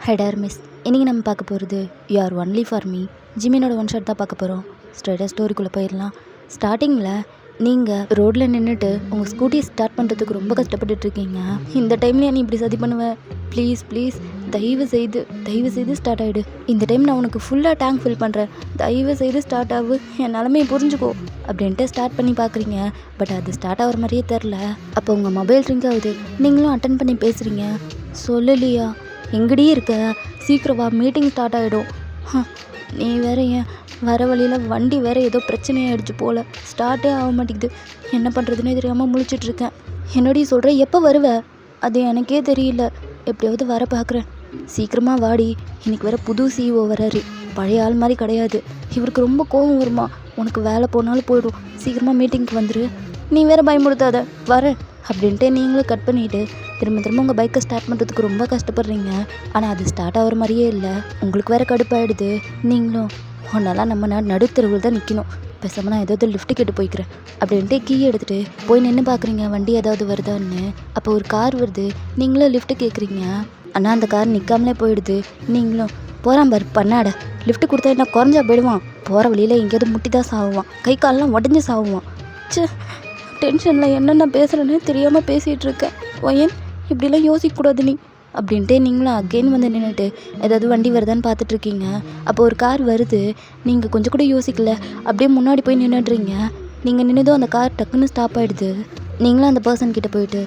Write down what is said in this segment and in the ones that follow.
Header miss. இன்றைக்கி நம்ம பார்க்க போகிறது you are only for me. ஜிமினோட ஒன் ஷாட் தான் பார்க்க போகிறோம். ஸ்ட்ரைட்டாக ஸ்டோரிக்குள்ளே போயிடலாம். ஸ்டார்டிங்கில் நீங்கள் ரோட்டில் நின்றுட்டு உங்கள் ஸ்கூட்டியை ஸ்டார்ட் பண்ணுறதுக்கு ரொம்ப கஷ்டப்பட்டுட்ருக்கீங்க. இந்த டைம்லேயே நீ இப்படி சதி பண்ணுவேன்? ப்ளீஸ் ப்ளீஸ் தயவு செய்து ஸ்டார்ட் ஆகிடு. இந்த டைம் நான் உனக்கு ஃபுல்லாக டேங்க் ஃபில் பண்ணுறேன், தயவு செய்து ஸ்டார்ட் ஆகு, என் நிலமையை புரிஞ்சுக்கோ அப்படின்ட்டு ஸ்டார்ட் பண்ணி பார்க்குறீங்க. பட் அது ஸ்டார்ட் ஆகிற மாதிரியே தெரில. அப்போ உங்கள் மொபைல் ரிங் ஆகுது. நீங்களும் அட்டன் பண்ணி பேசுகிறீங்க. சொல்லலையா? எங்கடி இருக்க? சீக்கிரம் வா, மீட்டிங் ஸ்டார்ட் ஆகிடும். நீ வேற ஏன் வர வழியில் வண்டி வேறு ஏதோ பிரச்சனையாகிடுச்சு போல், ஸ்டார்ட்டே ஆக மாட்டேங்குது. என்ன பண்ணுறதுனே தெரியாமல் முழிச்சிட்ருக்கேன். என்னடி சொல்கிற? எப்போ வருவ? அது எனக்கே தெரியல, எப்படியாவது வர பார்க்குறேன். சீக்கிரமாக வாடி. இன்றைக்கி வேறு புது சிஇஓ வராரு, பழைய ஆள் மாதிரி கிடையாது. இவருக்கு ரொம்ப கோபம் வருமா, உனக்கு வேலை போனாலும் போயிடும். சீக்கிரமாக மீட்டிங்க்கு வந்துரு. நீ வேறு பயமுடுத்தாத, வரேன் அப்படின்ட்டு நீங்களும் கட் பண்ணிவிட்டு திரும்ப உங்கள் பைக்கை ஸ்டார்ட் பண்ணுறதுக்கு ரொம்ப கஷ்டப்படுறீங்க. ஆனால் அது ஸ்டார்ட் ஆகிற மாதிரியே இல்லை. உங்களுக்கு வேறு கடுப்பாயிடுது. நீங்களும் ஒன்றெல்லாம் நம்ம நடுத்தருவில் தான் நிற்கணும், பேசாமல் நான் ஏதாவது லிஃப்ட்டு கேட்டு போய்க்கிறேன் அப்படின்ட்டு கீ எடுத்துகிட்டு போய் நின்று பார்க்குறீங்க வண்டி ஏதாவது வருதான்னு. அப்போ ஒரு கார் வருது. நீங்களும் லிஃப்ட்டு கேட்குறீங்க. ஆனால் அந்த கார் நிற்காமலே போயிடுது. நீங்களும் போகிறான் பாரு பண்ணாட, லிஃப்ட்டு கொடுத்தா என்ன குறைஞ்சா போயிடுவான்? போகிற வழியில் எங்கேயாவது முட்டி தான் சாவுவான், கை காலெலாம் உடஞ்சி சாவுவான். டென்ஷனில் என்னென்ன பேசுகிறேன்னு தெரியாமல் பேசிகிட்டு இருக்கேன். ஒயன் இப்படிலாம் யோசிக்கக்கூடாது நீ அப்படின்ட்டு நீங்களும் அகெயின் வந்து நின்றுட்டு ஏதாவது வண்டி வருதான்னு பார்த்துட்ருக்கீங்க. அப்போ ஒரு கார் வருது. நீங்கள் கொஞ்சம் கூட யோசிக்கல, அப்படியே முன்னாடி போய் நின்றுடுறீங்க. நீங்கள் நின்னதும் அந்த கார் டக்குன்னு ஸ்டாப் ஆகிடுது. நீங்களும் அந்த பர்சன் கிட்டே போயிட்டு,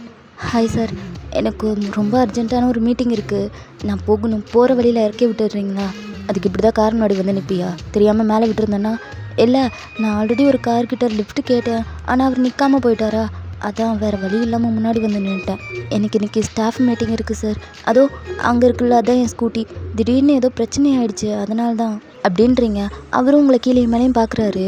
ஹாய் சார், எனக்கு ரொம்ப அர்ஜென்ட்டான ஒரு மீட்டிங் இருக்குது, நான் போகணும், போகிற வழியில் இறக்கி விட்டுடுறீங்களா? அதுக்கு இப்படி தான் கார் முன்னாடி வந்து நிற்பியா? தெரியாமல் மேலே விட்டுருந்தேன்னா? இல்லை, நான் ஆல்ரெடி ஒரு கார்கிட்ட லிஃப்ட் கேட்டேன், ஆனால் அவர் நிற்காமல் போயிட்டாரா, அதான் வேறு வழி இல்லாமல் முன்னாடி வந்து நின்றுட்டேன். எனக்கு இன்றைக்கி ஸ்டாஃப் மீட்டிங் இருக்குது சார், அதோ அங்கே இருக்குல்ல, அதான் என் ஸ்கூட்டி. திடீர்னு ஏதோ பிரச்சனை ஆகிடுச்சு, அதனால தான் அப்படின்றீங்க. அவரும் உங்களை கீழே மேலேயும் பார்க்குறாரு.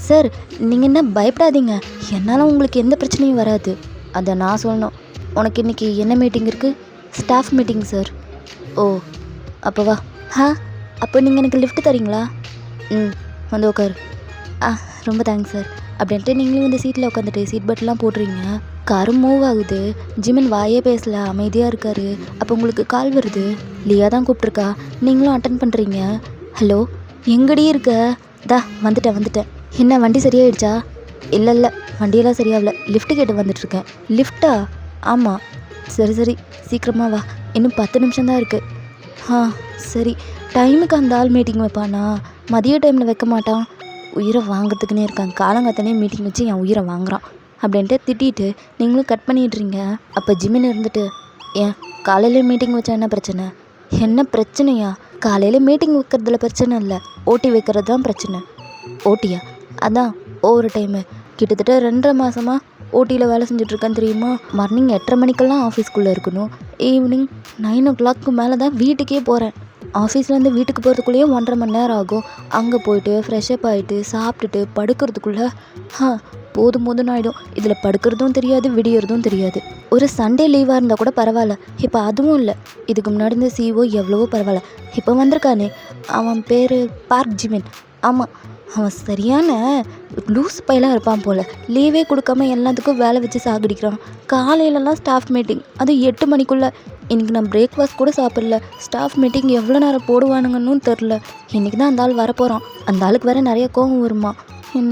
சார், நீங்கள் என்ன பயப்படாதீங்க, என்னால் உங்களுக்கு எந்த பிரச்சனையும் வராது. அதை நான் சொல்லணும். உனக்கு இன்றைக்கி என்ன மீட்டிங் இருக்குது? Staff meeting sir. ஓ, அப்போ வா. அப்போ நீங்கள் எனக்கு லிஃப்ட் தரீங்களா? வந்து உட்காரு. ரொம்ப தேங்க்ஸ் சார் அப்படின்ட்டு நீங்களும் இந்த சீட்டில் உட்காந்துட்டு சீட் பெல்ட்லாம் போடுறீங்க. காரும் மூவ் ஆகுது. ஜிமின் வாயே பேசல, அமைதியாக இருக்காரு. அப்போ உங்களுக்கு கால் வருது. லியா தான் கூப்பிட்ருக்கா. நீங்களும் அட்டன் பண்ணுறீங்க. ஹலோ, எங்கடி இருக்க? வந்துட்டேன். என்ன வண்டி சரியாயிடுச்சா? இல்லை, வண்டியெல்லாம் சரியாகல, லிஃப்ட்டு கேட்டு வந்துட்டுருக்கேன். லிஃப்ட்டா? ஆமாம். சரி, சீக்கிரமாக வா, இன்னும் 10 நிமிஷம் தான் இருக்குது. சரி. டைமுக்கு அந்த ஆள் மீட்டிங் வைப்பானா? மதிய டைமில் வைக்க மாட்டான். உயிரை வாங்கிறதுக்குன்னே இருக்கான், காலங்காத்தானே மீட்டிங் வச்சு என் உயிரை வாங்குறான் அப்படின்ட்டு திட்டிட்டு நீங்களும் கட் பண்ணிடுறீங்க. அப்போ ஜிமின் இருந்துட்டு, ஏன் காலையில் மீட்டிங் வச்சா என்ன பிரச்சனை? என்ன பிரச்சனையா? காலையில் மீட்டிங் வைக்கிறதுல பிரச்சனை இல்லை, ஓட்டி வைக்கிறது தான் பிரச்சனை. ஓட்டியா? அதான் ஒவ்வொரு டைமு கிட்டத்தட்ட 2.5 மாதமாக ஓட்டியில் வேலை செஞ்சிட்ருக்கேன் தெரியுமா? மார்னிங் 8:30 மணிக்கெல்லாம் ஆஃபீஸ்க்குள்ளே இருக்கணும், ஈவினிங் 9 o'clock மேலே தான் வீட்டுக்கே போகிறேன். ஆஃபீஸ்லேருந்து வீட்டுக்கு போகிறதுக்குள்ளேயே 1.5 மணி நேரம் ஆகும். அங்கே போயிட்டு ஃப்ரெஷ்அப் ஆகிட்டு சாப்பிட்டுட்டு படுக்கிறதுக்குள்ளே போதும்னு ஆகிடும். இதில் படுக்கிறதும் தெரியாது, விடியறதும் தெரியாது. ஒரு சண்டே லீவாக இருந்தால் கூட பரவாயில்ல, இப்போ அதுவும் இல்லை. இதுக்கு முன்னாடி இந்த சிஇஓ எவ்வளவோ பரவாயில்ல. இப்போ வந்திருக்கானே, அவன் பேர் பார்க் ஜிமின். ஆமாம், அவன் சரியான லூஸ் பையலாக இருப்பான் போல். லீவே கொடுக்காம எல்லாத்துக்கும் வேலை வச்சு சாகடிக்கிறான். காலையிலலாம் ஸ்டாஃப் மீட்டிங், அது 8 மணிக்குள்ளே. இன்றைக்கி நான் பிரேக்ஃபாஸ்ட் கூட சாப்பிடல. ஸ்டாஃப் மீட்டிங் எவ்வளோ நேரம் போடுவானுங்கன்னு தெரில. இன்றைக்கி தான் அந்த ஆள் வரப்போகிறான். அந்த ஆளுக்கு வேறு நிறைய கோபம் வருமா.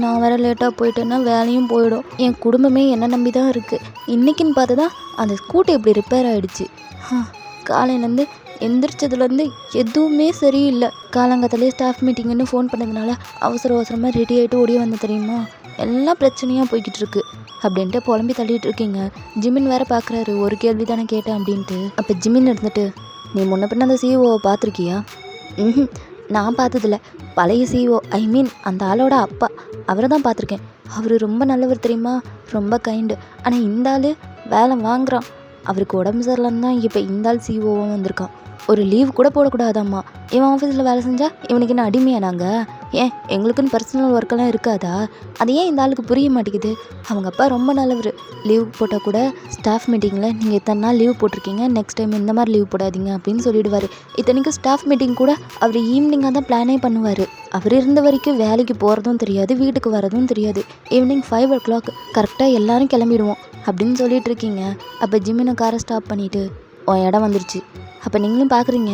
நான் வேறு லேட்டாக போயிட்டேன்னா வேலையும் போயிடும். என் குடும்பமே என்னை நம்பி தான் இருக்குது. இன்றைக்கின்னு பார்த்து தான் அந்த ஸ்கூட்டி இப்படி ரிப்பேர் ஆகிடுச்சு. காலையிலேருந்து எந்திரிச்சதுலேருந்து எதுவுமே சரியில்லை. காலங்காத்தாலே ஸ்டாஃப் மீட்டிங்குன்னு ஃபோன் பண்ணதுனால அவசரமாக ரெடி ஆகிட்டு ஓடி வந்த தெரியுமா? எல்லாம் பிரச்சனையாக போய்கிட்டு இருக்கு அப்படின்ட்டு புலம்பி தள்ளிட்டு இருக்கீங்க. ஜிமின் வேறு பார்க்குறாரு, ஒரு கேள்வி தானே கேட்டேன் அப்படின்ட்டு. அப்போ ஜிமின் இருந்துட்டு, நீ முன்ன பின்ன அந்த சிஇஓவை பார்த்துருக்கியா? நான் பார்த்ததில்ல. பழைய சிஇஓ, அந்த ஆளோட அப்பா, அவரை தான் பார்த்துருக்கேன். அவர் ரொம்ப நல்லவர் தெரியுமா, ரொம்ப கைண்டு. ஆனால் இந்த ஆள் வேலை வாங்குறான். அவருக்கு உடம்பு சரியில்லைன்னு தான் இப்போ இந்த ஆள் சிஇஓவாக வந்திருக்கான். ஒரு லீவ் கூட போடக்கூடாதாம்மா. இவன் ஆஃபீஸில் வேலை செஞ்சால் இவனுக்கு என்ன அடிமையா நாங்கள்? ஏன் எங்களுக்குன்னு பர்சனல் ஒர்க்கெல்லாம் இருக்காதா? அது ஏன் இந்த ஆளுக்கு புரிய மாட்டேங்குது? அவங்க அப்பா ரொம்ப நல்லவர். லீவ் போட்டால் கூட ஸ்டாஃப் மீட்டிங்கில் நீங்கள் இத்தனை நாள் லீவ் போட்டிருக்கீங்க, நெக்ஸ்ட் டைம் இந்த மாதிரி லீவ் போடாதீங்க அப்படின்னு சொல்லிடுவார். இத்தனைக்கும் ஸ்டாஃப் மீட்டிங் கூட அவர் ஈவினிங்காக தான் பிளானே பண்ணுவார். அவர் இருந்த வரைக்கும் வேலைக்கு போகிறதும் தெரியாது, வீட்டுக்கு வரதும் தெரியாது. ஈவினிங் 5 o'clock கரெக்டாக எல்லோரும் கிளம்பிடுவோம் அப்படின்னு சொல்லிட்டு இருக்கீங்க. அப்போ ஜிம்மினை காரை ஸ்டாப் பண்ணிவிட்டு, உன் இடம் வந்துருச்சு. அப்போ நீங்களும் பார்க்குறீங்க,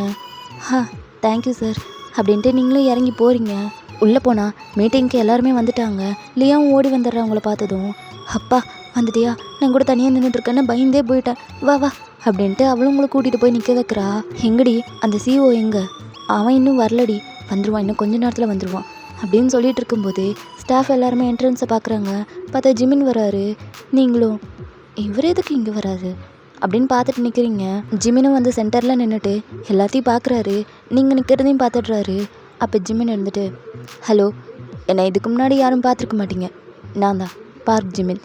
தேங்க்யூ சார் அப்படின்ட்டு நீங்களும் இறங்கி போகிறீங்க. உள்ளே போனால் மீட்டிங்க்கு எல்லாருமே வந்துட்டாங்க. லியாவும் ஓடி வந்துடுறா அவங்கள பார்த்ததும். அப்பா வந்துட்டியா, நான் கூட தனியாக நின்றுட்டுருக்கேன்னு பயந்தே போயிட்டேன், வா வா அப்படின்ட்டு அவளும் உங்களை கூட்டிகிட்டு போய் நிற்க வைக்கிறா. எங்கடி அந்த சிஓ எங்கே? அவன் இன்னும் வரலடி, வந்துடுவான், இன்னும் கொஞ்ச நேரத்தில் வந்துடுவான் அப்படின்னு சொல்லிட்டு இருக்கும்போது ஸ்டாஃப் எல்லாருமே என்ட்ரன்ஸை பார்க்குறாங்க. பார்த்தா ஜிமின் வராரு. நீங்களும் இவர் எதுக்கு இங்கே வராரு அப்படின்னு பார்த்துட்டு நிற்கிறீங்க. ஜிமினும் வந்து சென்டரில் நின்றுட்டு எல்லாத்தையும் பார்க்குறாரு. நீங்கள் நிற்கிறதையும் பார்த்துடுறாரு. அப்போ ஜிமின் இருந்துட்டு, ஹலோ, என்னை இதுக்கு முன்னாடி யாரும் பார்த்துருக்க மாட்டீங்க, நான் தான் பார்க் ஜிமின்,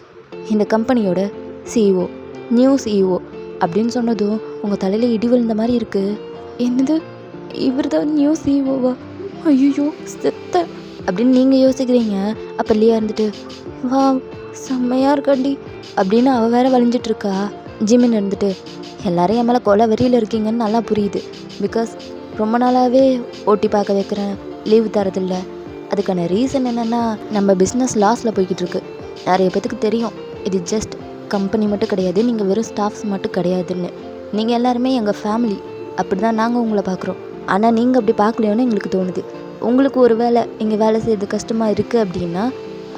இந்த கம்பெனியோட சிஇஓ, நியூ சிஇஓ அப்படின்னு சொன்னதும் உங்கள் தலையில் இடி விழுந்த மாதிரி இருக்குது. என்னது, இவர் தான் நியூ சிஇஓவா? ஐயோ செத்த அப்படின்னு நீங்கள் யோசிக்கிறீங்க. அப்போ லியா இருந்துட்டு, வா செம்மையாக இருக்காண்டி அப்படின்னு அவள் வேற வலிஞ்சிட்ருக்கா. ஜிமின் இருந்துட்டு, எல்லாரும் என் மேலே கொலை வெறியில் இருக்கீங்கன்னு நல்லா புரியுது. பிகாஸ் ரொம்ப நாளாகவே ஓட்டி பார்க்க வைக்கிறேன், லீவு தரதில்ல. அதுக்கான ரீசன் என்னென்னா, நம்ம பிஸ்னஸ் லாஸில் போய்கிட்டு இருக்கு. நிறைய பேத்துக்கு தெரியும் இது ஜஸ்ட் கம்பெனி மட்டும் கிடையாது, நீங்கள் வெறும் ஸ்டாஃப்ஸ் மட்டும் கிடையாதுன்னு. நீங்கள் எல்லாருமே எங்கள் ஃபேமிலி, அப்படி தான் நாங்கள் உங்களை பார்க்குறோம். ஆனால் நீங்கள் அப்படி பார்க்கலையோன்னு எங்களுக்கு தோணுது. உங்களுக்கு ஒரு வேலை இங்கே வேலை செய்கிறது கஷ்டமாக இருக்குது அப்படின்னா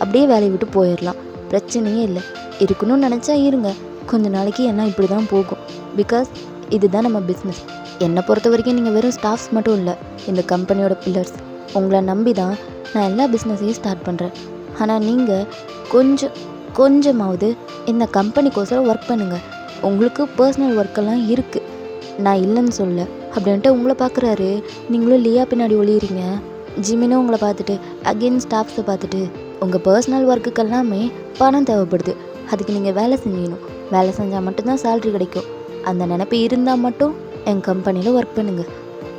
அப்படியே வேலையை விட்டு போயிடலாம், பிரச்சனையே இல்லை. இருக்கணும்னு நினச்சா இருங்க, கொஞ்ச நாளைக்கு எல்லாம் இப்படி தான் போகும். பிகாஸ் இதுதான் நம்ம பிஸ்னஸ். என்னை பொறுத்த வரைக்கும் நீங்கள் வெறும் ஸ்டாஃப்ஸ் மட்டும் இல்லை, இந்த கம்பெனியோட பில்லர்ஸ். உங்களை நம்பி தான் நான் எல்லா பிஸ்னஸையும் ஸ்டார்ட் பண்ணுறேன். ஆனால் நீங்கள் கொஞ்சமாவது இந்த கம்பெனிக்கோசரம் ஒர்க் பண்ணுங்கள். உங்களுக்கு பர்சனல் ஒர்க்கெல்லாம் இருக்குது, நான் இல்லைன்னு சொல்ல அப்படின்ட்டு உங்களை பார்க்குறாரு. நீங்களும் லியா பின்னாடி ஒளியிறீங்க. ஜிமினும் உங்களை பார்த்துட்டு அகெயின் ஸ்டாஃப்ஸை பார்த்துட்டு, உங்கள் பர்சனல் ஒர்க்குக்கு எல்லாமே பணம் தேவைப்படுது, அதுக்கு நீங்கள் வேலை செஞ்சணும், வேலை செஞ்சால் மட்டும்தான் சேல்ரி கிடைக்கும், அந்த நினைப்பு இருந்தால் மட்டும் என் கம்பெனியில் ஒர்க் பண்ணுங்கள்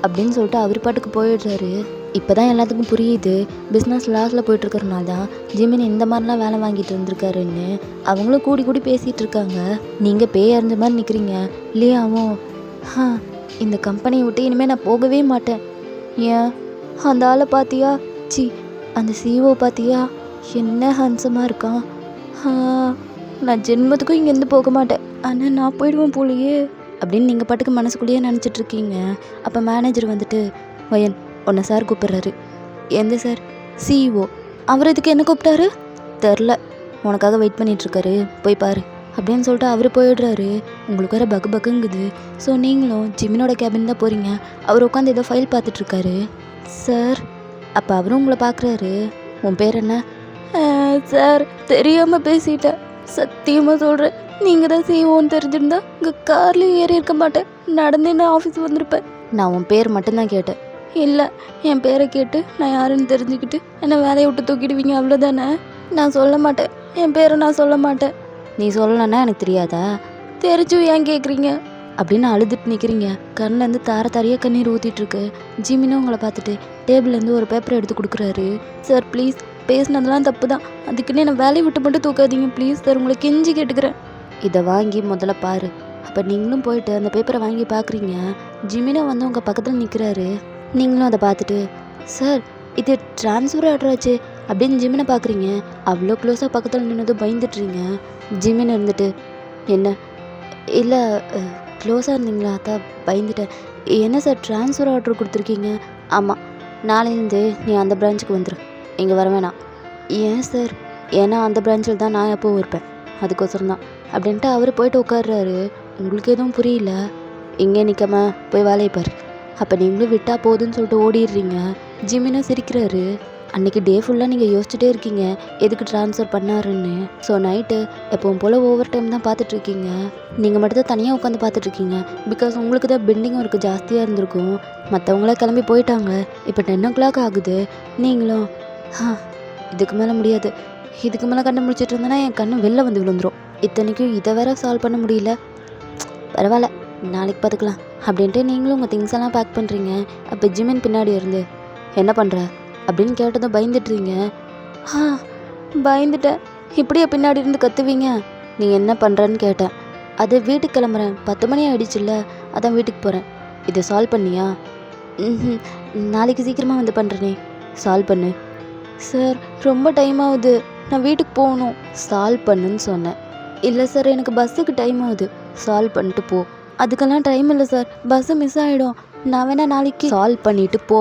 அப்படின்னு சொல்லிட்டு அவர் பாட்டுக்கு போயிடுறாரு. இப்போ தான் எல்லாத்துக்கும் புரியுது பிஸ்னஸ் லாஸில் போயிட்டுருக்கறனால தான் ஜிமின் இந்த மாதிரிலாம் வேலை வாங்கிட்டு இருந்திருக்காருன்னு. அவங்களும் கூடி கூடி பேசிகிட்டு இருக்காங்க. நீங்கள் பேய் அறிஞ்ச மாதிரி நிற்கிறீங்க. இல்லையாவும், இந்த கம்பெனியை விட்டு இனிமேல் நான் போகவே மாட்டேன். ஏன், அந்த ஆளை பார்த்தியா, அந்த சிஓ பார்த்தியா, என்ன ஹன்சமாக இருக்கான். நான் ஜென்மத்துக்கும் இங்கேருந்து போக மாட்டேன், ஆனால் நான் போயிடுவேன் போலையே அப்படின்னு நீங்கள் பாட்டுக்கு மனசுக்குள்ளேயே நினச்சிட்ருக்கீங்க. அப்போ மேனேஜர் வந்துட்டு, வயன் உன்னை சார் கூப்பிட்றாரு. எந்த சார்? சிஇஓ. அவர் இதுக்கு என்ன கூப்பிட்டாரு தெரில, உனக்காக வெயிட் பண்ணிகிட்ருக்காரு, போய் பாரு அப்படின்னு சொல்லிட்டு அவர் போயிடுறாரு. உங்களுக்கு வேறு பக்கு பக்குங்குது. ஸோ நீங்களும் ஜிமினோட கேபின் தான் போகிறீங்க. அவர் உட்காந்து ஏதோ ஃபைல் பார்த்துட்ருக்காரு. சார், அப்போ அவரும் உங்களை பார்க்குறாரு. உன் பேர் என்ன? சார் தெரியாமல் பேசிட்டேன், சத்தியமாக சொல்கிறேன், நீங்கள் தான் சிஇஓன்னு தெரிஞ்சிருந்தா இங்கே கார்லேயும் ஏறி இருக்க மாட்டேன், நடந்தே நான் ஆஃபீஸ் வந்திருப்பேன். நான் உன் பேர் மட்டும்தான் கேட்டேன். இல்லை, என் பேரை கேட்டு நான் யாருன்னு தெரிஞ்சுக்கிட்டு என்னை வேலையை விட்டு தூக்கிடுவீங்க, அவ்வளோதானே. நான் சொல்ல மாட்டேன், என் பேரை நான் சொல்ல மாட்டேன். நீ சொல்லலைன்னா எனக்கு தெரியாதா? தெரிஞ்சும் ஏன் கேட்குறீங்க அப்படின்னு அழுதுட்டு நிற்கிறீங்க. கண்ணிலேருந்து தாரையாக கண்ணீர் ஊற்றிட்டுருக்கு. ஜிமினும் உங்களை பார்த்துட்டு டேபிள்லேருந்து ஒரு பேப்பரை எடுத்து கொடுக்குறாரு. சார் ப்ளீஸ், பேசினதெல்லாம் தப்பு தான், அதுக்குன்னே நான் வேலையை விட்டு மட்டும் தூக்காதீங்க ப்ளீஸ் சார், உங்களை கெஞ்சி கேட்டுக்கிறேன். இதை வாங்கி முதல்ல பாரு. அப்போ நீங்களும் போயிட்டு அந்த பேப்பரை வாங்கி பார்க்குறீங்க. ஜிமினோ வந்து உங்கள் பக்கத்தில் நிற்கிறாரு. நீங்களும் அதை பார்த்துட்டு, சார் இது ட்ரான்ஸ்ஃபர் ஆர்டர் ஆச்சு அப்படின்னு ஜிமினை பார்க்குறீங்க. அவ்வளோ க்ளோஸாக பக்கத்தில் நின்னதும் பயந்துட்டுறீங்க. ஜிமின் இருந்துட்டு, என்ன? இல்லை க்ளோஸாக இருந்தீங்களா, அதான் பயந்துட்டேன். என்ன சார் ட்ரான்ஸ்ஃபர் ஆர்டர் கொடுத்துருக்கீங்க? ஆமாம், நாளையிலேருந்து நீ அந்த பிரான்ச்சுக்கு வந்துடு, இங்கே வர வேணாம். ஏன் சார்? ஏன்னா அந்த பிரான்ச்சில் தான் நான் எப்போவும் இருப்பேன், அதுக்கோசரம் தான் அப்படின்ட்டு அவர் போயிட்டு உட்காடுறாரு. உங்களுக்கு எதுவும் புரியல. இங்கே நிற்காம போய் வேலையை பாரு. அப்போ நீங்களும் விட்டால் போதுன்னு சொல்லிட்டு ஓடிடுறீங்க. ஜிமினும் சிரிக்கிறாரு. அன்றைக்கி டே ஃபுல்லாக நீங்கள் யோசிச்சுட்டே இருக்கீங்க எதுக்கு ட்ரான்ஸ்ஃபர் பண்ணாருன்னு. ஸோ நைட்டு எப்பவும் போல் ஓவர் டைம் தான் பார்த்துட்ருக்கீங்க. நீங்கள் மட்டும் தான் தனியாக உட்காந்து பார்த்துட்ருக்கீங்க. பிகாஸ் உங்களுக்கு தான் பெண்டிங் ஒர்க்கு ஜாஸ்தியாக இருந்திருக்கும். மற்றவங்களாம் கிளம்பி போயிட்டாங்க. இப்போ 10 o'clock ஆகுது. நீங்களும் இதுக்கு மேலே முடியாது, இதுக்கு மேலே கண்ணை முடிச்சிட்டு இருந்தேன்னா என் கண்ணு வெளில வந்து விழுந்துடும். இத்தனைக்கும் இதை வேற சால்வ் பண்ண முடியல, பரவாயில்ல நாளைக்கு பார்த்துக்கலாம் அப்படின்ட்டு நீங்களும் உங்கள் திங்ஸ் எல்லாம் பேக் பண்ணுறீங்க. அப்போ ஜிமின் பின்னாடி இருந்து, என்ன பண்ணுற அப்படின்னு கேட்டதும் பயந்துட்டுறீங்க. பயந்துட்டேன். இப்படியே பின்னாடி இருந்து கத்துவீங்க? நீ என்ன பண்ணுறன்னு கேட்டேன். அது வீட்டுக்கு கிளம்புறேன், 10 மணி ஆகிடுச்சுல்ல, அதான் வீட்டுக்கு போகிறேன். இதை சால்வ் பண்ணியா? நாளைக்கு சீக்கிரமாக வந்து பண்ணுறேனே. சால்வ் பண்ணு. சார் ரொம்ப டைம் ஆகுது, நான் வீட்டுக்கு போகணும். சால்வ் பண்ணுன்னு சொன்னேன். இல்லை சார், எனக்கு பஸ்ஸுக்கு டைம் ஆகுது. சால்வ் பண்ணிட்டு போ. அதுக்கெல்லாம் டைம் இல்லை சார், பஸ்ஸு மிஸ் ஆகிடும். நான் வேணா நாளைக்கு சால்வ் பண்ணிட்டு போ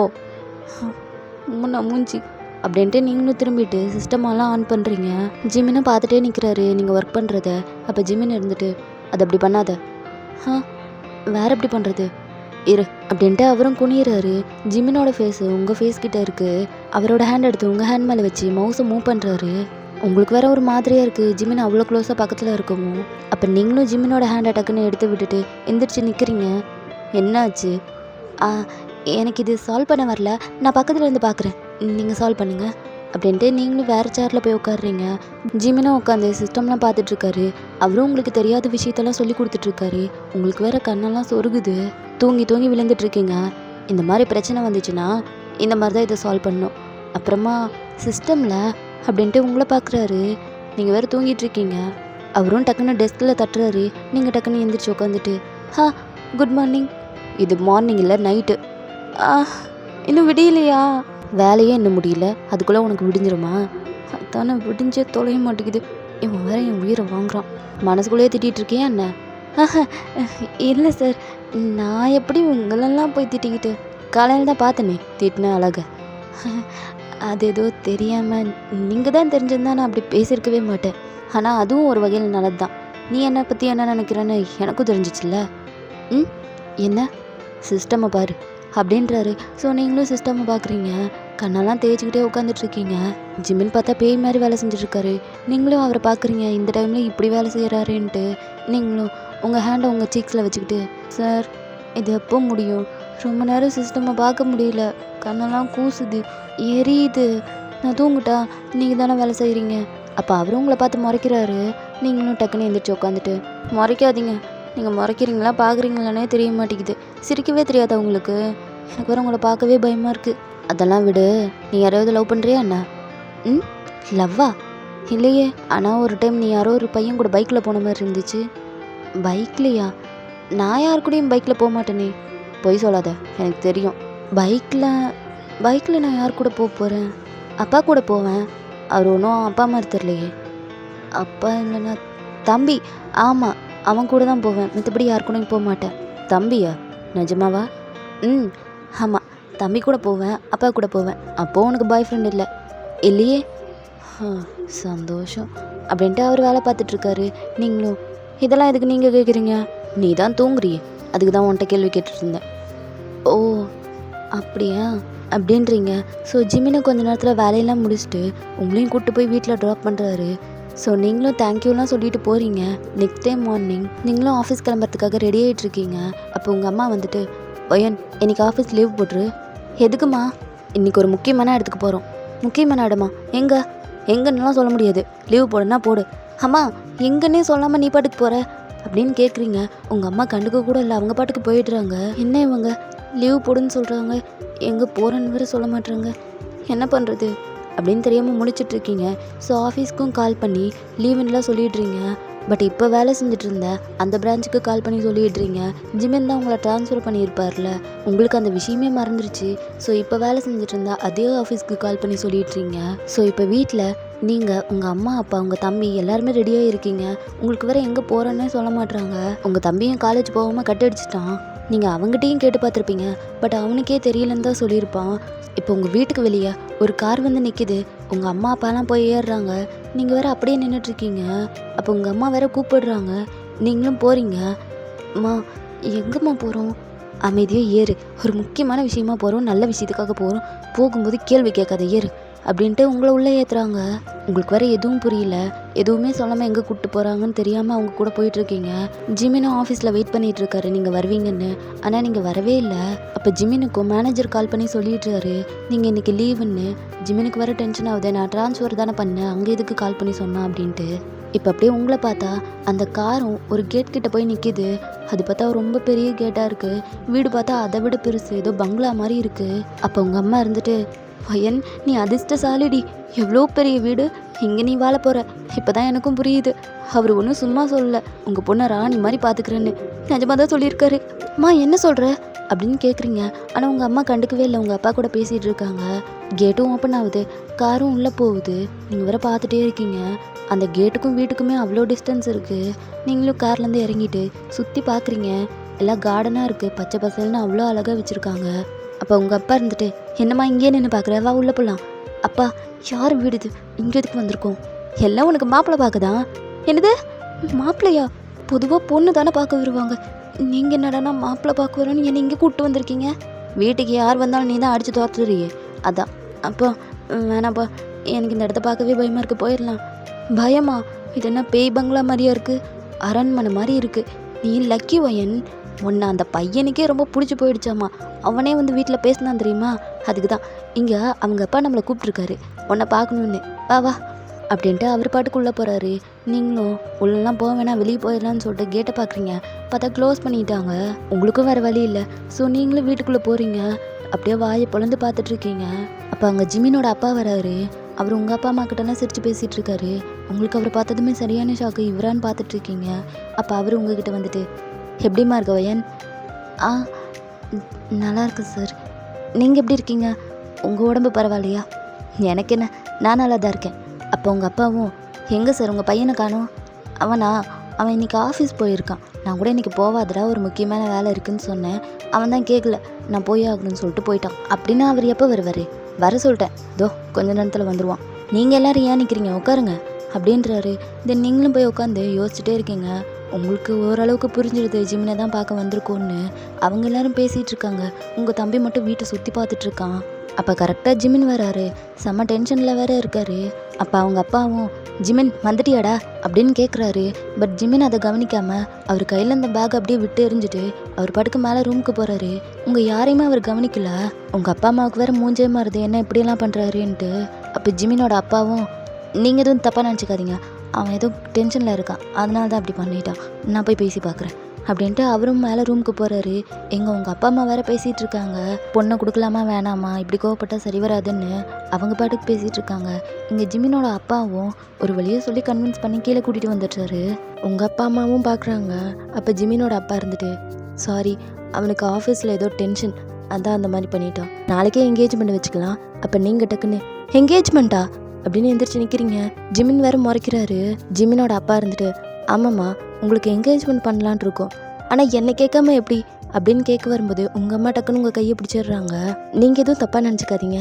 முன்ன மூஞ்சி அப்படின்ட்டு நீங்களும் திரும்பிட்டு சிஸ்டமெல்லாம் ஆன் பண்ணுறீங்க. ஜிமினும் பார்த்துட்டே நிற்கிறாரு நீங்கள் ஒர்க் பண்ணுறத. அப்போ ஜிமின் இருந்துட்டு அது அப்படி பண்ணாத, வேற எப்படி பண்ணுறது இரு அப்படின்ட்டு அவரும் குனியிறாரு. ஜிமினோட ஃபேஸு உங்கள் ஃபேஸ் கிட்ட இருக்குது. அவரோட ஹேண்ட் எடுத்து உங்கள் ஹேண்ட் மேலே வச்சு மவுஸை மூவ் பண்ணுறாரு. உங்களுக்கு வேற ஒரு மாதிரியாக இருக்குது ஜிமின் அவ்வளோ க்ளோஸாக பக்கத்தில் இருக்கவும். அப்போ நீங்களும் ஜிமினோட ஹேண்ட் டக்குன்னு எடுத்து விட்டுட்டு எந்திரிச்சு நிற்கிறீங்க. என்னாச்சு? எனக்கு இது சால்வ் பண்ண வரல, நான் பக்கத்தில் இருந்து பார்க்குறேன், நீங்கள் சால்வ் பண்ணுங்கள் அப்படின்ட்டு நீங்களும் வேறு சேரில் போய் உட்காடுறீங்க. ஜிமினும் உட்காந்து சிஸ்டம்லாம் பார்த்துட்ருக்காரு. அவரும் உங்களுக்கு தெரியாத விஷயத்தெல்லாம் சொல்லி கொடுத்துட்ருக்காரு. உங்களுக்கு வேறு கண்ணெல்லாம் சொருகுது. தூங்கி தூங்கி விழுந்துட்டுருக்கீங்க. இந்த மாதிரி பிரச்சனை வந்துச்சுன்னா இந்த மாதிரி தான் இதை சால்வ் பண்ணணும். அப்புறமா சிஸ்டமில் அப்படின்ட்டு உங்களை பார்க்குறாரு. நீங்கள் வேறு தூங்கிட்டுருக்கீங்க. அவரும் டக்குன்னு டெஸ்கில் தட்டுறாரு. நீங்கள் டக்குன்னு எழுந்திரிச்சு உட்காந்துட்டு குட் மார்னிங். இது மார்னிங் இல்லை, நைட்டு. இன்னும் விடியலையா? வேலையே இன்னும் முடியல, அதுக்குள்ளே உனக்கு விடிஞ்சிருமா? அதானே விடிஞ்சே தொலைய மாட்டேங்குது. இவன் வேற என் உயிரை வாங்குறான். மனசுக்குள்ளேயே திட்டிகிட்டு இருக்கியா என்ன? இல்லை சார், நான் எப்படி உங்களெல்லாம் போய் திட்டிக்கிட்டு? காலையில் தான் பார்த்தனே திட்டின அழக. அது ஏதோ தெரியாமல் நீங்கள் தான் தெரிஞ்சிருந்தா நான் அப்படி பேசியிருக்கவே மாட்டேன். ஆனால் அதுவும் ஒரு வகையில் நல்லது தான். நீ என்னை பற்றி என்ன நினைக்கிறேன்னு எனக்கும் தெரிஞ்சிச்சுல்ல. என்ன சிஸ்டமை பாரு அப்படின்றாரு. ஸோ நீங்களும் சிஸ்டமை பார்க்குறீங்க. கண்ணெல்லாம் தேய்ச்சிக்கிட்டே உட்காந்துட்ருக்கீங்க. ஜிமின் பார்த்தா பேய் மாதிரி வேலை செஞ்சுட்ருக்காரு. நீங்களும் அவரை பார்க்குறீங்க. இந்த டைமில் இப்படி வேலை செய்கிறாருன்ட்டு நீங்களும் உங்கள் ஹேண்டை உங்கள் சீக்ஸில் வச்சுக்கிட்டு, சார் இது எப்போ முடியும்? ரொம்ப நேரம் சிஸ்டமை பார்க்க முடியல, கண்ணெல்லாம் கூசுது, எரியுது, நான் தூங்கிட்டா நீங்கள் தானே வேலை செய்கிறீங்க. அப்போ அவரும் உங்களை பார்த்து முறைக்கிறாரு. நீங்களும் டக்குன்னு எழுந்திரிச்சு உட்காந்துட்டு, முறைக்காதீங்க, நீங்கள் முறைக்கிறீங்களா பார்க்குறீங்களானே தெரிய மாட்டேங்குது, சிரிக்கவே தெரியாதா உங்களுக்கு? எனக்கு வேறு உங்களை பார்க்கவே பயமாக இருக்குது. அதெல்லாம் விடு, நீ யாராவது லவ் பண்ணுறியா என்ன? லவ்வா? இல்லையே. ஆனால் ஒரு டைம் நீ யாரோ ஒரு பையன் கூட பைக்கில் போன மாதிரி இருந்துச்சு. பைக்லையா? நான் யார் கூடயும் பைக்கில் போக மாட்டேனே. பொய் சொல்லாத, எனக்கு தெரியும். பைக்கில் நான் யார் கூட போக போகிறேன்? அப்பா கூட போவேன். அவர் ஒன்றும் அப்பா மாதிரி தெரியலையே. அப்பா இல்லைன்னா தம்பி. ஆமாம், அவன் கூட தான் போவேன், மற்றபடி யார் கூடயும் போக மாட்டேன். தம்பியா? நிஜமாவா? ஆமாம், தம்பி கூட போவேன், அப்பா கூட போவேன். அப்போது உனக்கு பாய் ஃப்ரெண்ட் இல்லை இல்லையே? சந்தோஷம் அப்படின்ட்டு அவர் வேலை பார்த்துட்ருக்காரு. நீங்களும் இதெல்லாம் எதுக்கு நீங்கள் கேட்குறீங்க? நீ தான் தூங்குறியே, அதுக்கு தான் உன்கிட்ட கேள்வி கேட்டுட்டு இருந்தேன். ஓ அப்படியா அப்படின்றீங்க. ஸோ ஜிமினை கொஞ்ச நேரத்தில் வேலையெல்லாம் முடிச்சுட்டு உங்களையும் கூப்பிட்டு போய் வீட்டில் ட்ராப் பண்ணுறாரு. ஸோ நீங்களும் தேங்க்யூலாம் சொல்லிட்டு போகிறீங்க. நெக்ஸ்ட் டே மார்னிங் நீங்களும் ஆஃபீஸ் கிளம்புறதுக்காக ரெடி ஆகிட்ருக்கீங்க. அப்போ உங்கள் அம்மா வந்துட்டு, பையன் இன்றைக்கி ஆஃபீஸ் லீவ் போட்டுரு. எதுக்குமா? இன்றைக்கி ஒரு முக்கியமான இடத்துக்கு போகிறோம். முக்கியமான இடமா? எங்கன்னுலாம் சொல்ல முடியாது, லீவ் போடுன்னா போடு. அம்மா எங்கன்னே சொல்லாமல் நீ பாட்டுக்கு போகிற அப்படின்னு கேட்குறீங்க. உங்கள் அம்மா கண்டுக்க கூட இல்லை, அவங்க பாட்டுக்கு போயிடுறாங்க. என்ன இவங்க லீவ் போடுன்னு சொல்கிறாங்க, எங்கே போகிறேன்னு வேறு சொல்ல மாட்டுறாங்க, என்ன பண்ணுறது அப்படின்னு தெரியாமல் முழிச்சிட்ருக்கீங்க. ஸோ ஆஃபீஸ்க்கும் கால் பண்ணி லீவுன்னெலாம் சொல்லிடுறீங்க. பட் இப்போ வேலை செஞ்சுட்டு இருந்த அந்த பிரான்ச்சுக்கு கால் பண்ணி சொல்லிடுறீங்க. ஜிமின் தான் உங்களை ட்ரான்ஸ்ஃபர் பண்ணியிருப்பார்ல, உங்களுக்கு அந்த விஷயமே மறந்துருச்சு. ஸோ இப்போ வேலை செஞ்சுட்டு இருந்தா அதே ஆஃபீஸ்க்கு கால் பண்ணி சொல்லிடுறீங்க. ஸோ இப்போ வீட்டில் நீங்கள், உங்கள் அம்மா, அப்பா, உங்கள் தம்பி எல்லாருமே ரெடியாக இருக்கீங்க. உங்களுக்கு வேறு எங்கே போகிறேன்னே சொல்ல மாட்றாங்க. உங்கள் தம்பியும் காலேஜ் போகாமல் கட் அடிச்சிட்டான். நீங்கள் அவங்ககிட்டையும் கேட்டு பார்த்துருப்பீங்க, பட் அவனுக்கே தெரியலன்னு தான் சொல்லியிருப்பான். இப்போ உங்கள் வீட்டுக்கு வெளியே ஒரு கார் வந்து நிற்கிது. உங்கள் அம்மா அப்பாலாம் போய் ஏறுறாங்க, நீங்கள் வேறு அப்படியே நின்றுட்டுருக்கீங்க. அப்போ உங்கள் அம்மா வேறு கூப்பிடுறாங்க, நீங்களும் போகிறீங்க. அம்மா எங்கம்மா போகிறோம்? அமைதியாக ஏறு, ஒரு முக்கியமான விஷயமா போகிறோம், நல்ல விஷயத்துக்காக போகிறோம், போகும்போது கேள்வி கேட்காத ஏறு அப்படின்ட்டு உங்களை உள்ளே ஏற்றுறாங்க. உங்களுக்கு வேறு எதுவும் புரியல, எதுவுமே சொல்லாமல் எங்கே கூப்பிட்டு போகிறாங்கன்னு தெரியாமல் அவங்க கூட போயிட்டுருக்கீங்க. ஜிமினும் ஆஃபீஸில் வெயிட் பண்ணிகிட்ருக்காரு நீங்கள் வருவீங்கன்னு. ஆனால் நீங்கள் வரவே இல்லை. அப்போ ஜிமினுக்கும் மேனேஜர் கால் பண்ணி சொல்லிடுறாரு, நீங்கள் இன்றைக்கி லீவுன்னு. ஜிமினுக்கு வேறு டென்ஷன் ஆகுது, நான் ட்ரான்ஸ்ஃபர் தானே பண்ணேன், அங்கே எதுக்கு கால் பண்ணி சொன்னேன் அப்படின்ட்டு. இப்போ அப்படியே உங்களை பார்த்தா அந்த காரும் ஒரு கேட் கிட்ட போய் நிற்கிது. அது பார்த்தா ரொம்ப பெரிய கேட்டாக இருக்குது. வீடு பார்த்தா அதை விட பெருசு, ஏதோ பங்களா மாதிரி இருக்குது. அப்போ உங்கள் அம்மா இருந்துட்டு, பையன் நீ அதிர்ஷ்டசாலிடி, எவ்வளோ பெரிய வீடு, இங்கே நீ வாழ போகிற, இப்போ தான் எனக்கும் புரியுது. அவர் ஒன்றும் சும்மா சொல்லலை, உங்கள் பொண்ணை ராணி மாதிரி பார்த்துக்கிறேன்னு நிஜமாக தான் சொல்லியிருக்காரு. அம்மா என்ன சொல்கிற அப்படின்னு கேட்குறீங்க. ஆனால் உங்கள் அம்மா கண்டுக்கவே இல்லை, உங்கள் அப்பா கூட பேசிகிட்டு இருக்காங்க. கேட்டும் ஓப்பன் ஆகுது, காரும் உள்ளே போகுது. நீங்கள் வேற பார்த்துட்டே இருக்கீங்க. அந்த கேட்டுக்கும் வீட்டுக்குமே அவ்வளோ டிஸ்டன்ஸ் இருக்குது. நீங்களும் கார்லேருந்து இறங்கிட்டு சுற்றி பார்க்குறீங்க. எல்லாம் கார்டனாக இருக்குது, பச்சை பசல்னு அவ்வளோ அழகாக வச்சுருக்காங்க. அப்போ உங்கள் அப்பா இருந்துட்டு, என்னம்மா இங்கே நின்று பார்க்குற, வா உள்ளே போகலாம். அப்பா, யார் வீடு இது, இங்கே எதுக்கு வந்திருக்கோம்? எல்லாம் உனக்கு மாப்பிள்ளை பார்க்குதான். என்னது மாப்பிள்ளையா? பொதுவாக பொண்ணு தானே பார்க்க வருவாங்க, நீங்கள் என்னடானா மாப்பிள்ளை பார்க்க வரோன்னு என்னை இங்கே கூப்பிட்டு வந்திருக்கீங்க? வீட்டுக்கு யார் வந்தாலும் நீ தான் அடித்து தோத்துறியே, அதான். அப்போ வேணாப்பா, எனக்கு இந்த இடத்த பார்க்கவே பயமாக இருக்குது, போயிடலாம். பயமா? இது என்ன பேய் பங்களா மாதிரியா இருக்குது, அரண்மனை மாதிரி இருக்குது. நீ லக்கி வயன், உன்னை அந்த பையனுக்கே ரொம்ப பிடிச்சி போயிடுச்சாமா. அவனே வந்து வீட்டில் பேசினான் தெரியுமா? அதுக்கு தான் இங்கே அவங்க அப்பா நம்மளை கூப்பிட்ருக்காரு உன்னை பார்க்கணுன்னு. வா வா அப்படின்ட்டு அவர் பாட்டுக்குள்ளே போகிறாரு. நீங்களும் உள்ளெல்லாம் போக வேணாம், வெளியே போயிடலான்னு சொல்லிட்டு கேட்டை பார்க்குறீங்க. பார்த்தா க்ளோஸ் பண்ணிட்டாங்க. உங்களுக்கும் வேறு வழி இல்லை, ஸோ நீங்களும் வீட்டுக்குள்ளே போகிறீங்க. அப்படியே வாயை பொழந்து பார்த்துட்ருக்கீங்க. அப்போ அங்கே ஜிமினோட அப்பா வராரு. அவர் உங்கள் அப்பா அம்மா கிட்டலாம் சிரித்து பேசிகிட்டு இருக்காரு. உங்களுக்கு அவரை பார்த்ததுமே சரியான ஷாக்கு, இவரான்னு பார்த்துட்ருக்கீங்க. அப்போ அவர் உங்ககிட்ட வந்துட்டு, எப்படிம்மா இருக்க வயன்? நல்லா இருக்கு சார். நீங்கள் எப்படி இருக்கீங்க? உங்கள் உடம்பு பரவாயில்லையா? எனக்கு என்ன, நான் நல்லா தான் இருக்கேன். அப்போ உங்கள் அப்பாவும், எங்கே சார் உங்கள் பையனை காணோம்? அவன் இன்றைக்கி ஆஃபீஸ் போயிருக்கான். நான் கூட இன்றைக்கி போவாதடா, ஒரு முக்கியமான வேலை இருக்குதுன்னு சொன்னேன். அவன் தான் கேட்கல, நான் போய் ஆகணும்னு சொல்லிட்டு போயிட்டான். அப்படின்னா அவர் எப்போ வருவார்? வர சொல்லிட்டேன், கொஞ்ச நேரத்தில் வந்துடுவான். நீங்கள் எல்லோரும் ஏன் நிற்கிறீங்க, உட்காருங்க அப்படின்றாரு. தென் நீங்களும் போய் உட்காந்து யோசிச்சுட்டே இருக்கீங்க. உங்களுக்கு ஓரளவுக்கு புரிஞ்சிடுது ஜிமினை தான் பார்க்க வந்திருக்கோன்னு. அவங்க எல்லாரும் பேசிகிட்டு இருக்காங்க. உங்கள் தம்பி மட்டும் வீட்டை சுற்றி பார்த்துட்ருக்கான். அப்போ கரெக்டாக ஜிமின் வராரு. செம்ம டென்ஷனில் வேற இருக்காரு. அப்போ அவங்க அப்பாவும், ஜிமின் வந்துட்டியாடா அப்படின்னு கேட்குறாரு. பட் ஜிமின் அதை கவனிக்காமல் அவர் கையில் அந்த பேக் அப்படியே விட்டு எறிஞ்சிட்டு அவர் பாட்டுக்கு மேலே ரூமுக்கு போகிறாரு. உங்கள் யாரையுமே அவர் கவனிக்கல. உங்கள் அப்பா அம்மாவுக்கு வேறு மூஞ்சே மாறுது, என்ன இப்படியெல்லாம் பண்ணுறாருன்ட்டு. அப்போ ஜிமினோட அப்பாவும், நீங்கள் எதுவும் தப்பாக நினச்சிக்காதீங்க, அவன் ஏதோ டென்ஷனில் இருக்கான், அதனால தான் அப்படி பண்ணிட்டான், நான் போய் பேசி பார்க்குறேன் அப்படின்ட்டு அவரும் மேலே ரூமுக்கு போகிறாரு. எங்கள் உங்கள் அப்பா அம்மா வேறு பேசிகிட்டு இருக்காங்க. பொண்ணை கொடுக்கலாமா வேணாமா, இப்படி கோவப்பட்டால் சரி வராதுன்னு அவங்க பாட்டுக்கு பேசிகிட்டு இருக்காங்க. இங்கே ஜிமினோட அப்பாவும் ஒரு வழியை சொல்லி கன்வின்ஸ் பண்ணி கீழே கூட்டிகிட்டு வந்துடுறாரு. உங்கள் அப்பா அம்மாவும் பார்க்குறாங்க. அப்போ ஜிமினோட அப்பா இருந்துட்டு, சாரி, அவனுக்கு ஆஃபீஸில் ஏதோ டென்ஷன், அதான் அந்த மாதிரி பண்ணிட்டான், நாளைக்கே என்கேஜ்மெண்ட் வச்சுக்கலாம். அப்போ நீங்கள் டக்குன்னு என்கேஜ்மெண்ட்டா அப்படின்னு எந்திரிச்சு நிற்கிறீங்க. ஜிமின் வேறு முறைக்கிறாரு. ஜிமினோட அப்பா இருந்துட்டு, ஆமாம்மா, உங்களுக்கு என்கேஜ்மெண்ட் பண்ணலான் இருக்கோம், ஆனால் என்னை கேட்காம எப்படி அப்படின்னு கேட்க வரும்போது உங்கள் அம்மா டக்குன்னு உங்கள் கையை பிடிச்சிடுறாங்க. நீங்கள் எதுவும் தப்பாக நினச்சிக்காதீங்க,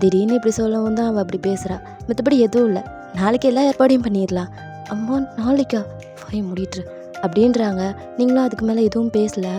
திடீர்னு இப்படி சொல்லவும் தான் அவள் அப்படி பேசுகிறா, மற்றபடி எதுவும் இல்லை, நாளைக்கு எல்லா ஏற்பாடையும் பண்ணிடலாம். அம்மா நாளைக்கா, போய் முடிட்டுரு அப்படின்றாங்க. நீங்களும் அதுக்கு மேலே எதுவும் பேசலை.